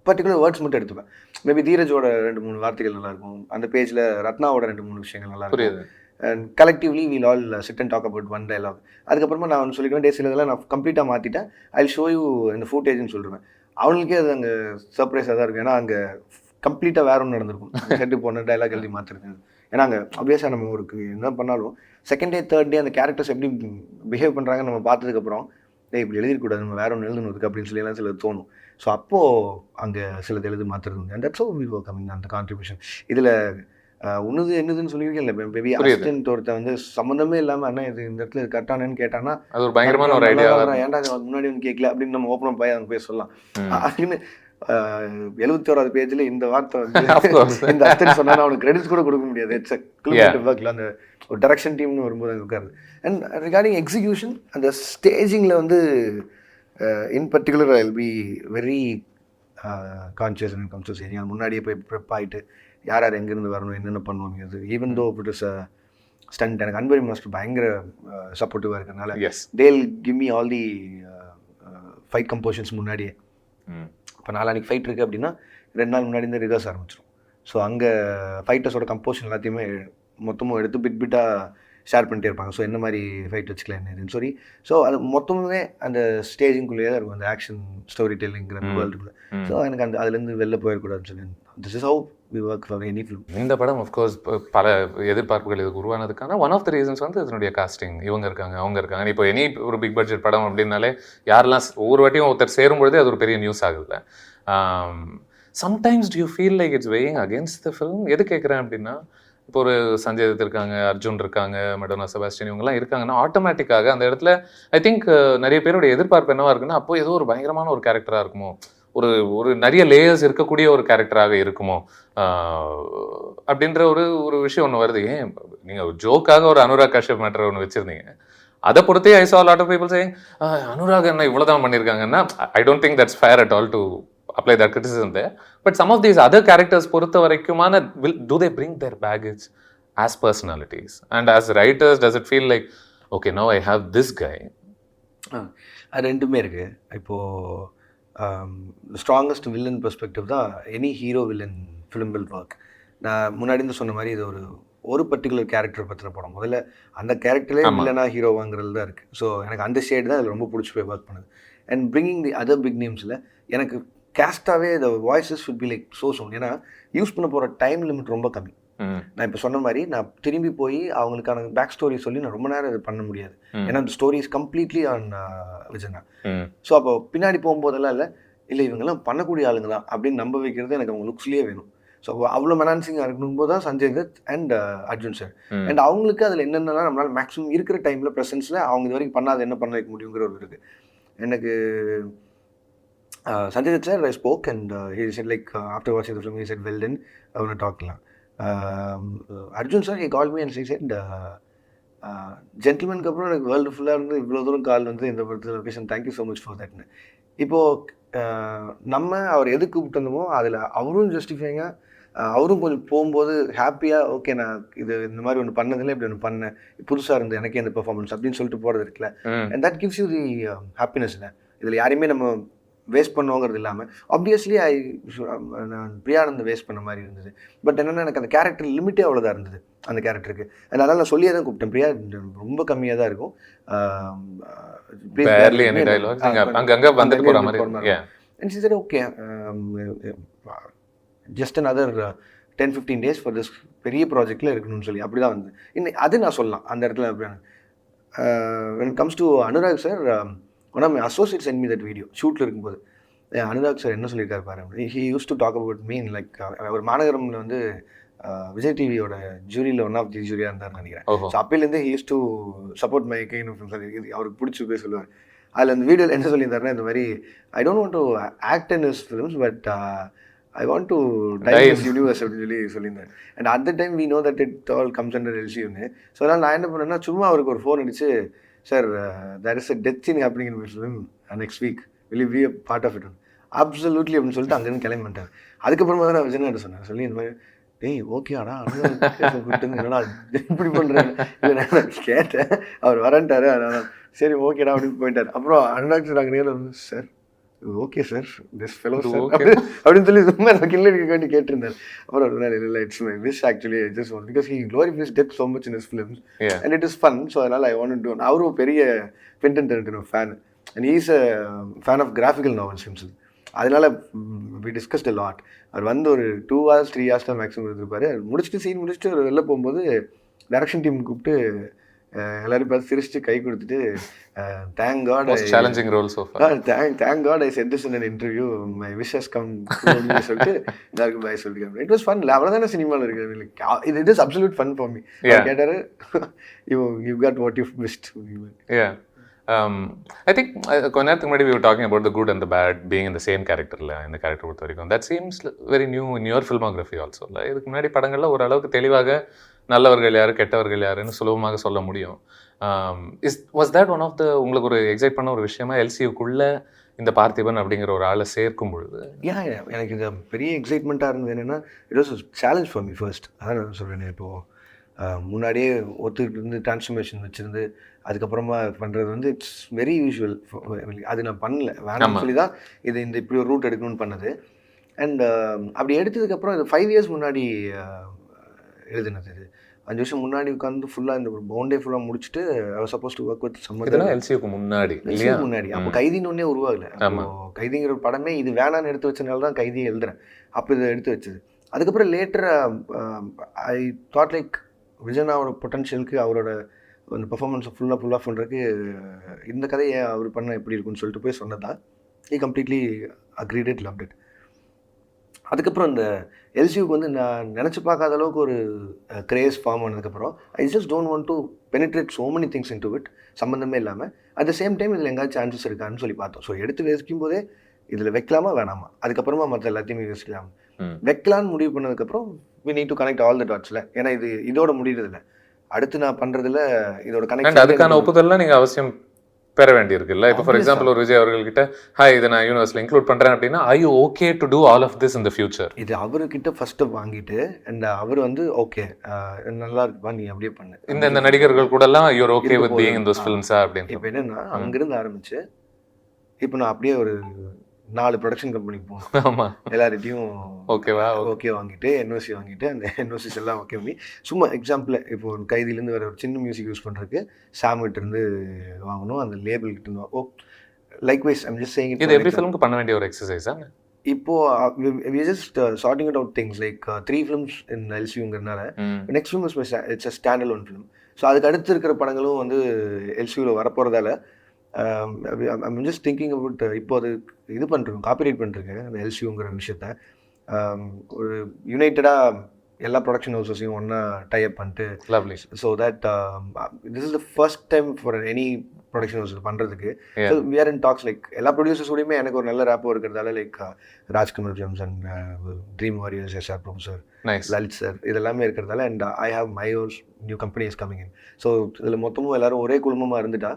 பர்டிகுலர் வேர்ட்ஸ் மட்டும் எடுத்துப்பேன். மேபி தீரஜோட 2-3 வார்த்தைகள் நல்லாயிருக்கும், அந்த பேஜில் ரத்னாவோட 2-3 விஷயங்கள் நல்லாயிருக்கும். And collectively we'll all sit and talk about one dialogue. அதுக்கப்புறமா நான் ஒன்று சொல்லிக்கிறேன், சில இதெல்லாம் நான் கம்ப்ளீட்டாக மாற்றிட்டேன், ஐ ஷோ யூ இந்த ஃபுட்டேஜ்னு சொல்லிடுவேன். அவங்களுக்கே அது அங்கே சர்ப்ரைஸாக தான் இருக்கும். ஏன்னா அங்கே கம்ப்ளீட்டாக வேற ஒன்று நடந்திருக்கும், ஹெட்டு போன டைலாக் எழுதி மாற்றிருக்கேன். ஏன்னா அங்கே ஆப்வியஸாக நம்ம ஒரு என்ன பண்ணாலும் செகண்ட் டே தேர்ட் டே அந்த கேரக்டர்ஸ் எப்படி பிஹேவ் பண்ணுறாங்கன்னு நம்ம பார்த்ததுக்கப்புறம் இப்படி எழுதிக்கூடாது, நம்ம வேற ஒன்று எழுதணும் அப்படின்னு சொல்லி சிலது தோணும். ஸோ அப்போது அங்கே சிலது எழுதி மாற்றுறது. And that's how we work. I mean அந்த கான்ட்ரிபியூஷன் இதில் உன்னது என்னதுன்னு சொல்லியிருக்கேன். இல்லை மேபி அசிஸ்டன்ட் ஒருத்தர் வந்து சம்மந்தமே இல்லாமல் அண்ணா இது இந்த இடத்துல கரெக்டானு கேட்டான்னா அது ஒரு பயங்கரமான ஒரு ஐடியா, ஏன்டா முன்னாடி வந்து கேட்கல அப்படின்னு நம்ம ஓப்பன் போய் அங்கே போய் சொல்லலாம். அப்படின்னு 71வது பேஜில் இந்த வார்த்தை வந்து இந்த அஸ்டன் சொன்னா அவனுக்கு கிரெடிட்ஸ் கூட கொடுக்க முடியாது. இட்ஸ் ஒர்க்ல அந்த ஒரு டைரக்ஷன் டீம்னு வரும்போது அங்கே உட்காருது. அண்ட் ரிகார்டிங் எக்ஸிக்யூஷன் அந்த ஸ்டேஜிங்கில் வந்து in particular I will be very conscious and comes to changing. அது முன்னாடியே போய் ப்ரெப் ஆகிட்டு யார் யார் எங்கேருந்து வரணும் என்னென்ன பண்ணுவாங்க. Even though it is stunt, எனக்கு அன்பரி மாஸ்டர் பயங்கர சப்போர்ட்டிவாக இருக்கிறதுனால they'll give me all the fight compositions முன்னாடியே. இப்போ நாளைக்கு ஃபைட் இருக்குது அப்படின்னா 2 நாள் முன்னாடி இந்த ரிஹர்ஸ் ஆரம்பிச்சிடும். ஸோ அங்கே ஃபைட்டர்ஸோட கம்போஷன் எல்லாத்தையுமே மொத்தமும் எடுத்து பிட்டாக ஷேர் பண்ணிட்டே இருப்பாங்க. ஸோ என்ன மாதிரி ஃபைட் வச்சுக்கலாம் என்ன இதுன்னு சொல்லி. ஸோ அது மொத்தமுமே அந்த ஸ்டேஜிங்குள்ளேயே தான் இருக்கும், அந்த ஆக்ஷன் ஸ்டோரி டெல்லிங்கிற வேர்ல்டுக்குள்ளே. ஸோ எனக்கு அந்த அதுலேருந்து வெளில போயிடக்கூடாதுன்னு சொல்லி this is how we work for any film. இந்த படம் ஆஃப்கோர்ஸ் பல எதிர்பார்ப்புகள் இதுக்கு உருவானதுக்கான ஒன் ஆஃப் த ரீசன்ஸ் வந்து இதனுடைய காஸ்டிங். இவங்க இருக்காங்க அவங்க இருக்காங்க. இப்போ எனி ஒரு பிக் பட்ஜெட் படம் அப்படின்னாலே யாரெல்லாம் ஒவ்வொரு வாட்டியும் ஒருத்தர் சேரும்பொழுதே அது ஒரு பெரிய நியூஸ் ஆகுதுல்ல. Sometimes do you feel like it's weighing against the film? எது கேட்குறேன் அப்படின்னா, இப்போ ஒரு சஞ்சய் தத் இருக்காங்க, அர்ஜுன் இருக்காங்க, மெடோனா செபாஸ்டியன் இவங்கெல்லாம் இருக்காங்கன்னா ஆட்டோமேட்டிக்காக அந்த இடத்துல ஐ திங்க் நிறைய பேருடைய எதிர்பார்ப்பு என்னவா இருக்குன்னா, அப்போ ஏதோ ஒரு பயங்கரமான ஒரு கேரக்டராக இருக்குமோ, ஒரு நிறைய லேயர்ஸ் இருக்கக்கூடிய ஒரு கேரக்டராக இருக்குமோ அப்படின்ற ஒரு விஷயம் ஒன்று வருது. ஏன் நீங்கள் ஜோக்காக ஒரு அனுராக் கஷ்யப் மேட்டர் ஒன்று வச்சுருந்தீங்க, அதை பொறுத்தே I saw lot of people saying Anurag என்ன இவ்வளோதான் பண்ணியிருக்காங்கன்னா, I don't think that's fair at all to apply that criticism there. But some of these other characters பொறுத்த வரைக்குமான do they bring their baggage as personalities? And as writers, does it feel like, okay, now I have this guy? அது ரெண்டுமே இருக்குது. இப்போது strongest villain perspective தான் any hero villain film will work. நான் முன்னாடி இருந்து சொன்ன மாதிரி இது ஒரு பர்டிகுலர் கேரக்டர் பற்றின படம். முதல்ல அந்த கேரக்டரே வில்லனா ஹீரோவாங்கிறது தான் இருக்குது. ஸோ எனக்கு அந்த ஷேட் தான் அதில் ரொம்ப பிடிச்சி போய் ஒர்க் பண்ணுது. And bringing the other big நேம்ஸில் எனக்கு கேஸ்டாகவே இந்த voices would be like so soon. ஏன்னா யூஸ் பண்ண போகிற டைம் லிமிட் ரொம்ப கம்மி. நான் இப்போ சொன்ன மாதிரி நான் திரும்பி போய் அவங்களுக்கான பேக் ஸ்டோரி சொல்லி நான் ரொம்ப நேரம் இது பண்ண முடியாது. ஏன்னா அந்த ஸ்டோரி இஸ் கம்ப்ளீட்லி ஆன் விஜனா. ஸோ அப்போ பின்னாடி போகும்போதெல்லாம் இல்லை இவங்கெல்லாம் பண்ணக்கூடிய ஆளுங்க தான் அப்படின்னு நம்ப வைக்கிறது எனக்கு அவங்க லுக்ஸ்லேயே வேணும். ஸோ அவ்வளோ மெனான்சிங்காக இருக்கும்போது தான் Sanjay Dutt and Arjun sir. And அவங்களுக்கு அதில் என்னென்னலாம் நம்மளால் மேக்ஸிமம் இருக்கிற டைமில் ப்ரெசன்ஸில் அவங்க இது வரைக்கும் பண்ணாது என்ன பண்ண வைக்க முடியுங்கிற ஒரு இருக்குது. எனக்கு Sanjay Dutt sir, I spoke and he said like after watching the film, he said, well done, I want to talk now. Arjun sir, he called me and he said, ஜென்டில்மேனுக்கு அப்புறம் எனக்கு வேர்ல்டு ஃபுல்லாக இருந்து இவ்வளோ தூரம் கால் வந்து இந்த படத்தில் location thank you so much for தட்னு. இப்போது நம்ம அவர் எது கூப்பிட்டு வந்தோமோ அதில் அவரும் ஜஸ்டிஃபைங்க, அவரும் கொஞ்சம் போகும்போது ஹாப்பியாக ஓகே நான் இது இந்த மாதிரி ஒன்று பண்ணதில்லை, இப்படி ஒன்று பண்ணேன், புதுசாக இருந்து எனக்கே இந்த பெர்ஃபார்மன்ஸ் அப்படின்னு சொல்லிட்டு போகிறது இருக்குல்ல. And that gives you the happiness. இல்லை இதில் யாரையுமே நம்ம வேஸ்ட் பண்ணுவோங்கிறது இல்லாமல் ஆப்வியஸ்லி நான் பிரியானந்த் வேஸ்ட் பண்ண மாதிரி இருந்தது. பட் என்னென்னா எனக்கு அந்த கேரக்டர் லிமிட்டே அவ்வளோதான் இருந்தது அந்த கேரக்டருக்கு. அதனால நான் சொல்லியே தான் கூப்பிட்டேன், பிரியா ரொம்ப கம்மியாக தான் இருக்கும், okay just another 10-15 days for this பெரிய ப்ராஜெக்டில் இருக்கணும்னு சொல்லி அப்படி தான் வந்து இன்னும் அது நான் சொல்லலாம் அந்த இடத்துல. when it comes to Anurag sir, one of my associate sent me that video ஷூட்டில் இருக்கும்போது அனுராக் சார் என்ன சொல்லியிருக்காரு பாரு. He use to talk about mean like அவர் மாநகரமில் வந்து விஜய் டிவியோட ஜூரியில் ஒன் ஆஃப் தி ஜூரியாக இருந்தார்னு நினைக்கிறேன். ஸோ அப்போலேருந்து he use to support my kind of films. அவருக்கு பிடிச்சி போய் சொல்லுவார். அதில் அந்த வீடியோவில் என்ன சொல்லியிருந்தாருன்னா இந்த மாதிரி I don't want to act in his films but I want to dive this universe அப்படின்னு சொல்லியிருந்தேன். And at the time we know that it all comes under எல்சியூன்னு. ஸோ அதனால் நான் என்ன பண்ணேன்னா சும்மா அவருக்கு ஒரு ஃபோன் அடிச்சு, sir there is a death scene happening in my film next week, will you be a part of it? Absolutely அப்படின்னு சொல்லிட்டு அங்கேருந்து கிளம்பி பண்ணிட்டார். அதுக்கப்புறமா தான் நான் விஜயநாட்ட சொன்னேன், சொல்லி இந்த மாதிரி டேய் ஓகேடா என்னடா இப்படி பண்ணுறேன் இல்லை நான் கேட்டேன், அவர் வரன்ட்டாரு, அதனால சரி ஓகேடா அப்படின்னு போயிட்டார். அப்புறம் அனுராக் சார் அங்கே நேரில் வந்து sir okay sir this fellow அப்படின்னு சொல்லி சும்மா நான் கில்லடிக்க வேண்டி கேட்டிருந்தார். அப்புறம் இல்லை it's my wish actually just one because he glorifies death so much in his films and it is fun. So அதனால் ஐ வாண்ட் டு. அவரும் பெரிய Quentin Tarantino fan and he is a fan of graphical novels himself. அதனால we discussed a lot. அவர் வந்து ஒரு 2 hours 3 hours தான் maximum இருந்திருப்பாரு. முடிச்சுட்டு சீன் முடிச்சுட்டு அவர் வெளில போகும்போது டைரக்ஷன் டீம் கூப்பிட்டு எல்லாரும் பார்த்து சிரிச்சுட்டு கை கொடுத்துட்டு thank god challenging role so far thank god I said this in an interview my wish has come அப்படின்னு சொல்லிட்டு எல்லாருக்கும் பாய் சொல்லிருக்காங்க. It was fun. அவ்வளோதானே சினிமாவில் இருக்குது. It is absolute fun for me. கேட்டாரு you got what you missed. I think கொஞ்ச நேரத்துக்கு முன்னாடி we were talking about the good and the bad being in the same character. இந்த character பொறுத்த வரைக்கும் that seems very new in your filmography also. இதுக்கு முன்னாடி படங்களில் ஓரளவுக்கு தெளிவாக நல்லவர்கள் யார் கெட்டவர்கள் யாருன்னு சுலபமாக சொல்ல முடியும். was that one of the உங்களுக்கு ஒரு எக்ஸைட் பண்ண ஒரு விஷயமா எல்சியூக்குள்ளே இந்த பார்த்திபன் அப்படிங்கிற ஒரு ஆளை சேர்க்கும் பொழுது? எனக்கு இது பெரிய எக்ஸைட்மெண்ட்டாக இருந்தது. என்னென்னா it was challenge for me first. அதான் நான் சொல்கிறேன், இப்போது முன்னாடியே ஒத்துக்கிட்டு இருந்து டிரான்ஸ்ஃபர்மேஷன் வச்சுருந்து அதுக்கப்புறமா பண்ணுறது வந்து இட்ஸ் வெரி யூஸ்வல். அது நான் பண்ணல, வேணாம்னு சொல்லி தான் இது இந்த இப்படி ஒரு ரூட் எடுக்கணும்னு பண்ணது. அண்ட் அப்படி எடுத்ததுக்கப்புறம் இது 5 years முன்னாடி எழுதுனது. இது 5 வருஷம் முன்னாடி உட்காந்து ஃபுல்லாக இந்த பவுண்டே ஃபுல்லாக முடிச்சுட்டு சப்போஸ் டு ஒர்க் வித் சம்மந்தம் எல்சியூக்கு முன்னாடி அப்போ கைதின்னு ஒன்றே உருவாகலை. கைதிங்கிற படமே இது வேணான்னு எடுத்து வச்சனால தான் கைதியை எழுதுறேன். அப்போ இதை எடுத்து வச்சது. அதுக்கப்புறம் லேட்டராக ஐ தாட் லைக் விஜயனாவோட பொட்டன்ஷியலுக்கு அவரோட அந்த பர்ஃபார்மன்ஸை ஃபுல்லாக பண்ணுறதுக்கு இந்த கதையை அவர் பண்ண எப்படி இருக்குன்னு சொல்லிட்டு போய் சொன்னதான் he completely agreed it, loved it. அதுக்கப்புறம் இந்த எல்சியூக்கு வந்து நான் நினச்சி பார்க்காத அளவுக்கு ஒரு கிரேஸ் ஃபார்ம் ஆனதுக்கப்புறம் I just don't want to penetrate so many things in to it, சம்மந்தமே இல்லாமல். அட் த சேம் டைம் இதில் எங்கேயாச்சும் சான்சஸ் இருக்கான்னு சொல்லி பார்த்தோம். ஸோ எடுத்து வைக்கும் போதே இதில் வைக்கலாமா வேணாமா, அதுக்கப்புறமா மற்ற எல்லாத்தையுமே யோசிக்கலாம். வைக்கலான்னு முடிவு பண்ணதுக்கப்புறம் we need to connect all the dots. ஏன்னா இது இதோட முடியறதில்ல, அடுத்து நான் பண்ணுறதுல இதோட கனெக்ட். அதுக்கான ஒப்புதல்லாம் நீங்கள் அவசியம் பெற வேண்டியிருக்குல்ல. இப்போ ஃபார் எக்ஸாம்பிள் ஒரு விஜய் அவர்கள்கிட்ட ஹாய் இதை நான் யூனிவர்ஸில் இன்க்ளூட் பண்ணுறேன் அப்படின்னா I you okay to do all of this in the future? இது அவர்கிட்ட ஃபஸ்ட்டு வாங்கிட்டு அண்ட் அவர் வந்து ஓகே நல்லா இருக்குப்பா நீ அப்படியே பண்ணு. இந்த நடிகர்கள் கூடலாம் you're okay with being in those ஃபிலிம்ஸா அப்படின்னு. இப்போ என்னன்னா அங்கிருந்து ஆரம்பிச்சு இப்போ நான் அப்படியே ஒரு 4 ப்ரொடக்ஷன் கம்பெனிக்கு போகணும். ஆமாம், எல்லார்கிட்டையும் ஓகே வாங்கிட்டு என்ஓசி வாங்கிட்டு அந்த என்ஓசிஸ் எல்லாம் ஓகே பண்ணி சும்மா எக்ஸாம்பிள் இப்போ ஒரு கைதிலேருந்து வேறு ஒரு சின்ன மியூசிக் யூஸ் பண்ணுறதுக்கு சாமிட்டிருந்து வாங்கணும், அந்த லேபிள்கிட்ட இருந்து. Oh likewise I'm just saying இது எவ்ரி ஃபிலிமுக்கு பண்ண வேண்டிய ஒரு எக்ஸசைஸா? இப்போது we just charting it out things like 3 films in எல்சியூங்கிறதுனால next film it's a stand alone film. So அதுக்கு அடுத்து இருக்கிற படங்களும் வந்து எல்சியூவில் வரப்போகிறதால ஐம் ஜஸ்ட் திங்கிங் அபவுட் இப்போ அது இது பண்ணுறோம், காப்பிரைட் பண்ணிருக்கேன் அந்த எல்சியூங்கிற விஷயத்த. ஒரு யுனைட்டடாக எல்லா ப்ரொடக்ஷன் ஹவுசஸையும் ஒன்றா டைப் பண்ணிட்டு lovely. So that this is the first time for any production house பண்ணுறதுக்கு. Yeah. So we are in talks like எல்லா ப்ரொடியூசர்ஸோடையுமே எனக்கு ஒரு நல்ல ரேப்போ இருக்கிறதால like Rajkumar Jemson, Dream Warriors, SR professor, nice. Lalit sir, இதெல்லாமே இருக்கிறதால and I have my own new companies coming in. So இதில் மொத்தமும் எல்லாரும் ஒரே குழுமமாக இருந்துட்டா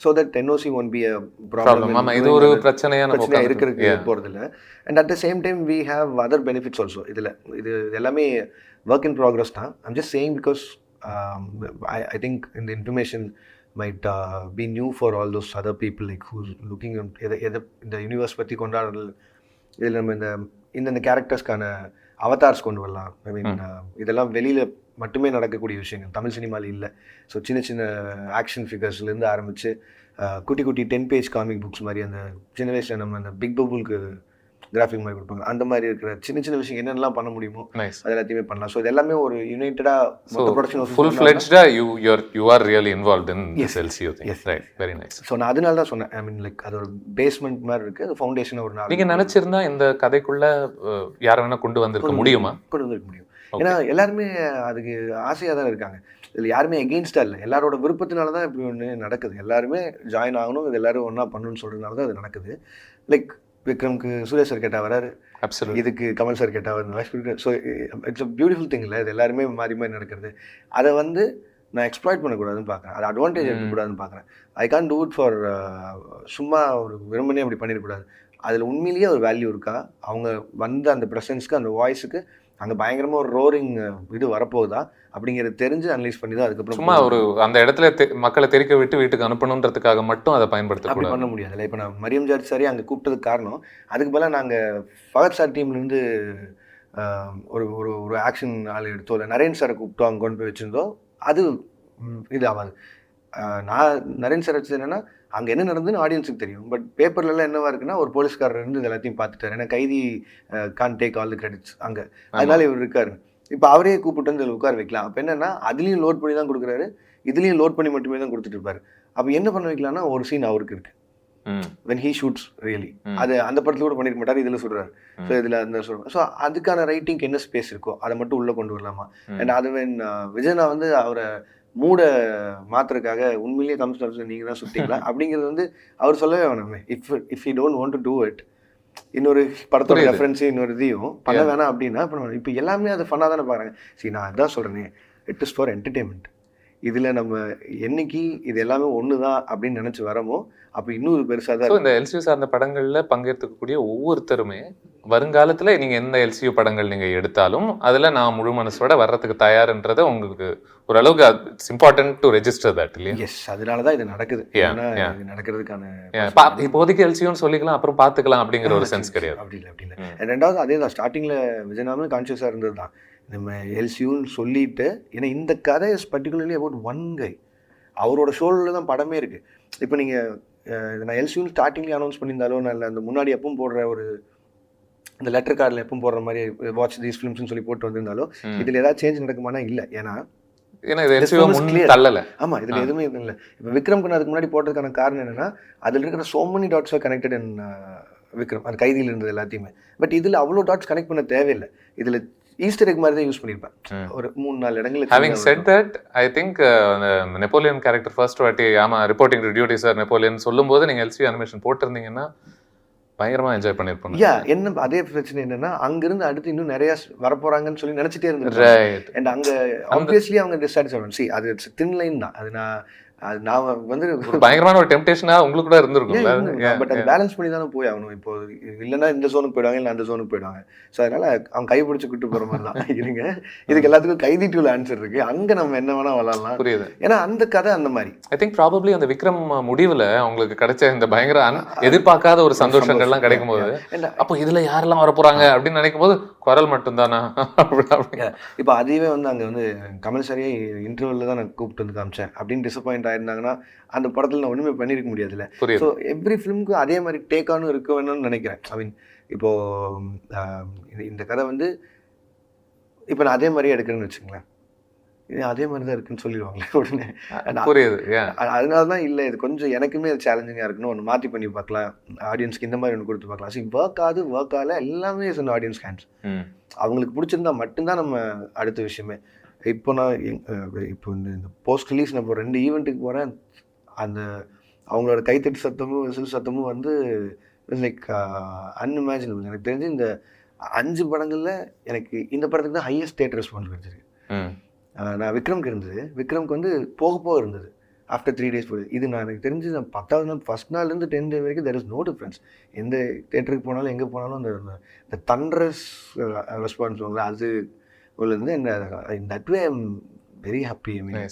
so that NOC won't be a problem. ஆமா, இது ஒரு பிரச்சனையா நம்ம பிரச்சனையாக உட்கார்ந்து- இருக்கிறதுக்கு Yeah. போகிறதில்ல. And at the same time we have other benefits also. இது எல்லாமே ஒர்க் இன் ப்ராக்ரஸ் தான். I'm just saying because I think இந்த information might be new for all those other people like who's looking இந்த universe பற்றி கொண்டாடுறது. இதில் நம்ம இந்த கேரக்டர்ஸ்க்கான அவதார்ஸ் கொண்டு வரலாம். ஐ மீன் இதெல்லாம் வெளியில் மட்டுமே நடக்கக்கூடிய விஷயங்கள், தமிழ் சினிமாவில் இல்லை. ஸோ சின்ன சின்ன ஆக்ஷன் ஃபிகர்ஸ்லேருந்து ஆரம்பித்து குட்டி குட்டி 10 பேஜ் காமிக் புக்ஸ் மாதிரி அந்த சின்ன வயசில் நம்ம அந்த பிக் பபுளுக்கு கிராஃபிக் மாதிரி கொடுப்பாங்க, அந்த மாதிரி இருக்கிற சின்ன சின்ன விஷயம் என்னென்னலாம் பண்ண முடியுமோ நைஸ். அது எல்லாத்தையுமே பண்ணலாம். ஸோ இது எல்லாமே ஒரு யுனைட்டடாக மொத்த ப்ரொடக்ஷன் ஃபுல் ஃப்ளெட்ஜ்டா you are really involved in this LCU thing. Yes. Right, very nice. So நான் அதனால தான் சொன்னேன். ஐ மீன் லைக் அது ஒரு பேஸ்மெண்ட் மாதிரி இருக்குது, அது ஃபவுண்டேஷன் ஒரு நாள் நீங்க நினைச்சிருந்தா இந்த கதைக்குள்ள யார வேணா கொண்டு வந்திருக்க முடியுமா? கொண்டு வந்திருக்க முடியும். ஏன்னா எல்லாருமே அதுக்கு ஆசையாக தான் இருக்காங்க. இதில் யாருமே எகெயின்ஸ்டாக இல்லை, எல்லாரோட விருப்பத்தினால தான் இப்படி ஒன்று நடக்குது. எல்லாருமே ஜாயின் ஆகணும், இது எல்லாரும் ஒன்றா பண்ணணும்னு சொல்கிறதுனால தான் அது நடக்குது. லைக் விக்ரம்க்கு சுரேஷ் சார் கேட்டால் வராரு, Absolutely. இதுக்கு கமல் சார் கேட்டால் வந்து. So it's a beautiful thing இல்லை, இது எல்லாருமே மாறி மாறி நடக்கிறது. அதை வந்து நான் எக்ஸ்ப்ளாய்ட் பண்ணக்கூடாதுன்னு பார்க்குறேன், அது அட்வான்டேஜ் எடுக்கக்கூடாதுன்னு பார்க்குறேன். ஐ கான் டூ இட் ஃபார் சும்மா ஒரு விரும்பனே அப்படி பண்ணிடக்கூடாது. அதில் உண்மையிலேயே ஒரு வேல்யூ இருக்கா, அவங்க வந்த அந்த ப்ரெசன்ஸ்க்கு அந்த வாய்ஸுக்கு அங்கே பயங்கரமாக ஒரு ரோரிங் இது வரப்போகுதா அப்படிங்கிறது தெரிஞ்சு அனலைஸ் பண்ணி தான் அதுக்கப்புறம் சும்மா ஒரு அந்த இடத்துல மக்களை தெரிக்க விட்டு வீட்டுக்கு அனுப்பணுன்றதுக்காக மட்டும் அதை அப்படி பயன்படுத்தக்கூடாது. பண்ண முடியாது. இல்லை இப்போ நான் மரியம் ஜார்ஜ் சாரே அங்கே கூப்பிட்டதுக்கு காரணம் அதுக்கு பதிலாக நாங்கள் ஃபகத் சார் டீம்லேருந்து ஒரு ஒரு ஒரு ஆக்ஷன் ஆள் எடுத்தோம், இல்லை நரேன் சாரை கூப்பிட்டோம், அங்கே கொண்டு போய் வச்சுருந்தோம். அது இது ஆகாது. நான் நரேன் சார் வச்சது என்னென்னா அங்கே என்ன நடந்ததுன்னு ஆடியன்ஸுக்கு தெரியும். பட் பேப்பர்லலாம் என்னவா இருக்குன்னா ஒரு போலீஸ்காரர் இருந்து இது எல்லாத்தையும் பார்த்துட்டார். ஏன்னா Kaithi can take all the credits அங்கே, அதனால இவர் இருக்காரு. இப்போ அவரே கூப்பிட்டு வந்து இதில் உட்கார வைக்கலாம். அப்போ என்னென்னா அதுலேயும் லோட் பண்ணி தான் கொடுக்குறாரு, இதுலேயும் லோட் பண்ணி மட்டுமே தான் கொடுத்துட்டு இருப்பாரு. அப்போ என்ன பண்ண வைக்கலாம்னா ஒரு சீன் அவருக்கு இருக்கு when he shoots really, அது அந்த படத்துல கூட பண்ணிருக்க மாட்டார், இதில் சொல்கிறார். ஸோ இதில் அந்த சொல்கிறேன். ஸோ அதுக்கான ரைட்டிங்க்கு என்ன ஸ்பேஸ் இருக்கோ அதை மட்டும் உள்ளே கொண்டு வரலாமா. அண்ட் அது விஜயனா வந்து அவரை மூட மாத்துறதுக்காக உண்மையிலேயே கமிஷனர் நீங்கள் தான் சுட்டிங்களா அப்படிங்கிறது வந்து அவர் சொல்லவே வேணாமே. If you don't want to do it, இன்னொரு படத்தோட ரெஃபரன்ஸு இன்னொரு இதையும் பண்ண வேணாம் அப்படின்னா இப்போ எல்லாமே அது ஃபன்னாக தானே பாருங்க. சரி, நான் அதான் சொல்கிறேனே, இட் இஸ் ஃபார் என்டர்டெயின்மெண்ட். இதில் நம்ம என்னைக்கு இது எல்லாமே ஒன்று தான் அப்படின்னு நினச்சி வரமோ அப்போ இன்னும் பெருசாக தான். இந்த LCU சார்ந்த படங்களில் பங்கேற்கக்கூடிய ஒவ்வொருத்தருமே வருங்காலத்தில் நீங்கள் எந்த LCU படங்கள் நீங்கள் எடுத்தாலும் அதில் நான் முழு மனசோட வர்றதுக்கு தயார்ன்றதை உங்களுக்கு ஓரளவுக்கு it's important to register that இல்லையா? எஸ், அதனால தான் இது நடக்குது. ஏன்னா இது நடக்கிறதுக்கான இப்போதைக்கு LCUன்னு சொல்லிக்கலாம், அப்புறம் பார்த்துக்கலாம் அப்படிங்கிற ஒரு சென்ஸ் கிடையாது. அப்படி இல்லை. ரெண்டாவது அதே தான், ஸ்டார்டிங்கில் விஜயநாதன் கான்ஷியஸாக இருந்தது தான் நம்ம LCUன்னு சொல்லிட்டு. ஏன்னா இந்த கதை is particularly about one guy. அவரோட ஷோலில் தான் படமே இருக்குது. இப்போ நீங்கள் நான் LCUன்னு ஸ்டார்டிங்லேயே அனௌன்ஸ் பண்ணியிருந்தாலோ, இல்லை அந்த முன்னாடி எப்பவும் போடுற ஒரு இந்த லெட்டர் கார்டில் எப்பவும் போடுற மாதிரி வாட்ச் தீஸ் ஃபிலிம்ஸ்னு சொல்லி போட்டு வந்திருந்தாலோ இதில் ஏதாவது சேஞ்ச் நடக்குமானா இல்லை. ஏன்னா இது LCU தள்ளலை. ஆமாம், இதில் எதுவுமே இல்லை. இப்போ விக்ரம்க்கு அதுக்கு முன்னாடி போட்டதுக்கான காரணம் என்னென்னா அதில் இருக்கிற so many dots are connected in Vikram, அந்த கைதியில் இருந்தது எல்லாத்தையுமே. பட் இதில் அவ்வளோ டாட்ஸ் கனெக்ட் பண்ண தேவையில்லை. இதில் ஈஸ்டர் எக் மாதிரி தான் யூஸ் பண்ணியிருப்பேன் ஒரு 3-4 இடங்களுக்கு. Having said that, I think Napoleon character first வாட்டி reporting to duty sir Napoleon சொல்லும்போது நீங்கள் LCU அனிமேஷன் போட்டிருந்தீங்கன்னா பயங்கரமாக என்ஜாய் பண்ணியிருப்போம். என்ன அதே பிரச்சனை என்னன்னா அங்கிருந்து அடுத்து இன்னும் நிறைய வரப்போறாங்கன்னு சொல்லி நினைச்சிட்டே இருந்தேன். ரைட். அண்ட் அங்கே ஆப்வியஸ்லி அவங்க டிஸ்சாட்டிஸ்ஃபைட். சி அது தின் லைன் தான். அது நான் வந்து பயங்கரமான ஒரு டெம்டேஷனா உங்களுக்கு கூட இருந்திருக்கும்ல. பட் அது பேலன்ஸ் பண்ணி தானே போய் ஆகணும். இப்போ இல்லைன்னா இந்த ஜோனுக்கு போயிடுவாங்க, இல்லை அந்த ஜோனுக்கு போயிடுவாங்க. ஸோ அதனால அவங்க கை பிடிச்சி கூட்டு போகிற மாதிரி தான் இருங்க. இதுக்கு எல்லாத்துக்கும் கைதி டூல ஆன்சர் இருக்கு. அங்கே நம்ம என்ன வேணா விளாடலாம். புரியுது. ஏன்னா அந்த கதை அந்த மாதிரி. ஐ திங்க் ப்ராபப்ளி அந்த விக்ரம் முடிவில் அவங்களுக்கு கிடைச்ச இந்த பயங்கர எதிர்பார்க்காத ஒரு சந்தோஷங்கள்லாம் கிடைக்கும் போது அப்போ இதுல யாரெல்லாம் வரப்போறாங்க அப்படின்னு நினைக்கும் போது குரல் மட்டும்தானா. இப்போ அதுவே வந்து அங்கே வந்து கமல் சரியே இன்டர்வல்ல தான் நான் கூப்பிட்டு வந்து காமிச்சேன் அப்படின்னு டிசப்பாயிண்ட் ஆயிருந்தாங்கன்னா அந்த படத்தில் நான் ஒன்றுமே பண்ணியிருக்க முடியாதுல்ல. ஸோ எவ்ரி ஃபிலிமுக்கும் அதே மாதிரி டேக் ஆனும் இருக்க வேணும்னு நினைக்கிறேன். ஐ மீன் இப்போது இந்த கதை வந்து இப்போ நான் அதே மாதிரியே எடுக்கிறேன்னு வச்சுங்களேன். இது அதே மாதிரி தான் இருக்குன்னு சொல்லிடுவாங்களே உடனே. புரியுது. ஏன் அதனால தான் இல்லை இது கொஞ்சம் எனக்குமே அது சேலஞ்சிங்காக இருக்குன்னு ஒன்று மாற்றி பண்ணி பார்க்கலாம், ஆடியன்ஸ்க்கு இந்த மாதிரி ஒன்று கொடுத்து பார்க்கலாம். ஸோ ஒர்க் ஆகல எல்லாமே சொன்ன ஆடியன்ஸ் ஹேண்ட்ஸ். அவங்களுக்கு பிடிச்சிருந்தா மட்டும்தான் நம்ம அடுத்த விஷயமே. இப்போ நான் இப்போ இந்த போஸ்ட் ரிலீஸ் நான் இப்போ 2 ஈவெண்ட்டுக்கு போகிறேன். அந்த அவங்களோட கைத்தட்டு சத்தமும் விசில் சத்தமும் வந்து லைக் அன்இமேஜினபிள். எனக்கு தெரிஞ்சு இந்த 5 படங்களில் எனக்கு இந்த படத்துக்கு தான் ஹையஸ்ட் தியேட்டர் ரெஸ்பான்ஸ் கிடைச்சிருக்கு. நான் விக்ரம்க்கு இருந்தது, விக்ரம்க்கு வந்து போக இருந்தது ஆஃப்டர் 3 days போகுது. இது நான் எனக்கு தெரிஞ்சு நான் 10வது நாள் ஃபஸ்ட் நாள்லேருந்து 10th day வரைக்கும் தெர் இஸ் நோ டிஃப்ரென்ஸ். எந்த தேட்டருக்கு போனாலும் எங்கே போனாலும் அந்த தண்டரஸ் ரெஸ்பான்ஸ் அது உள்ளது. That way I am very happy. I mean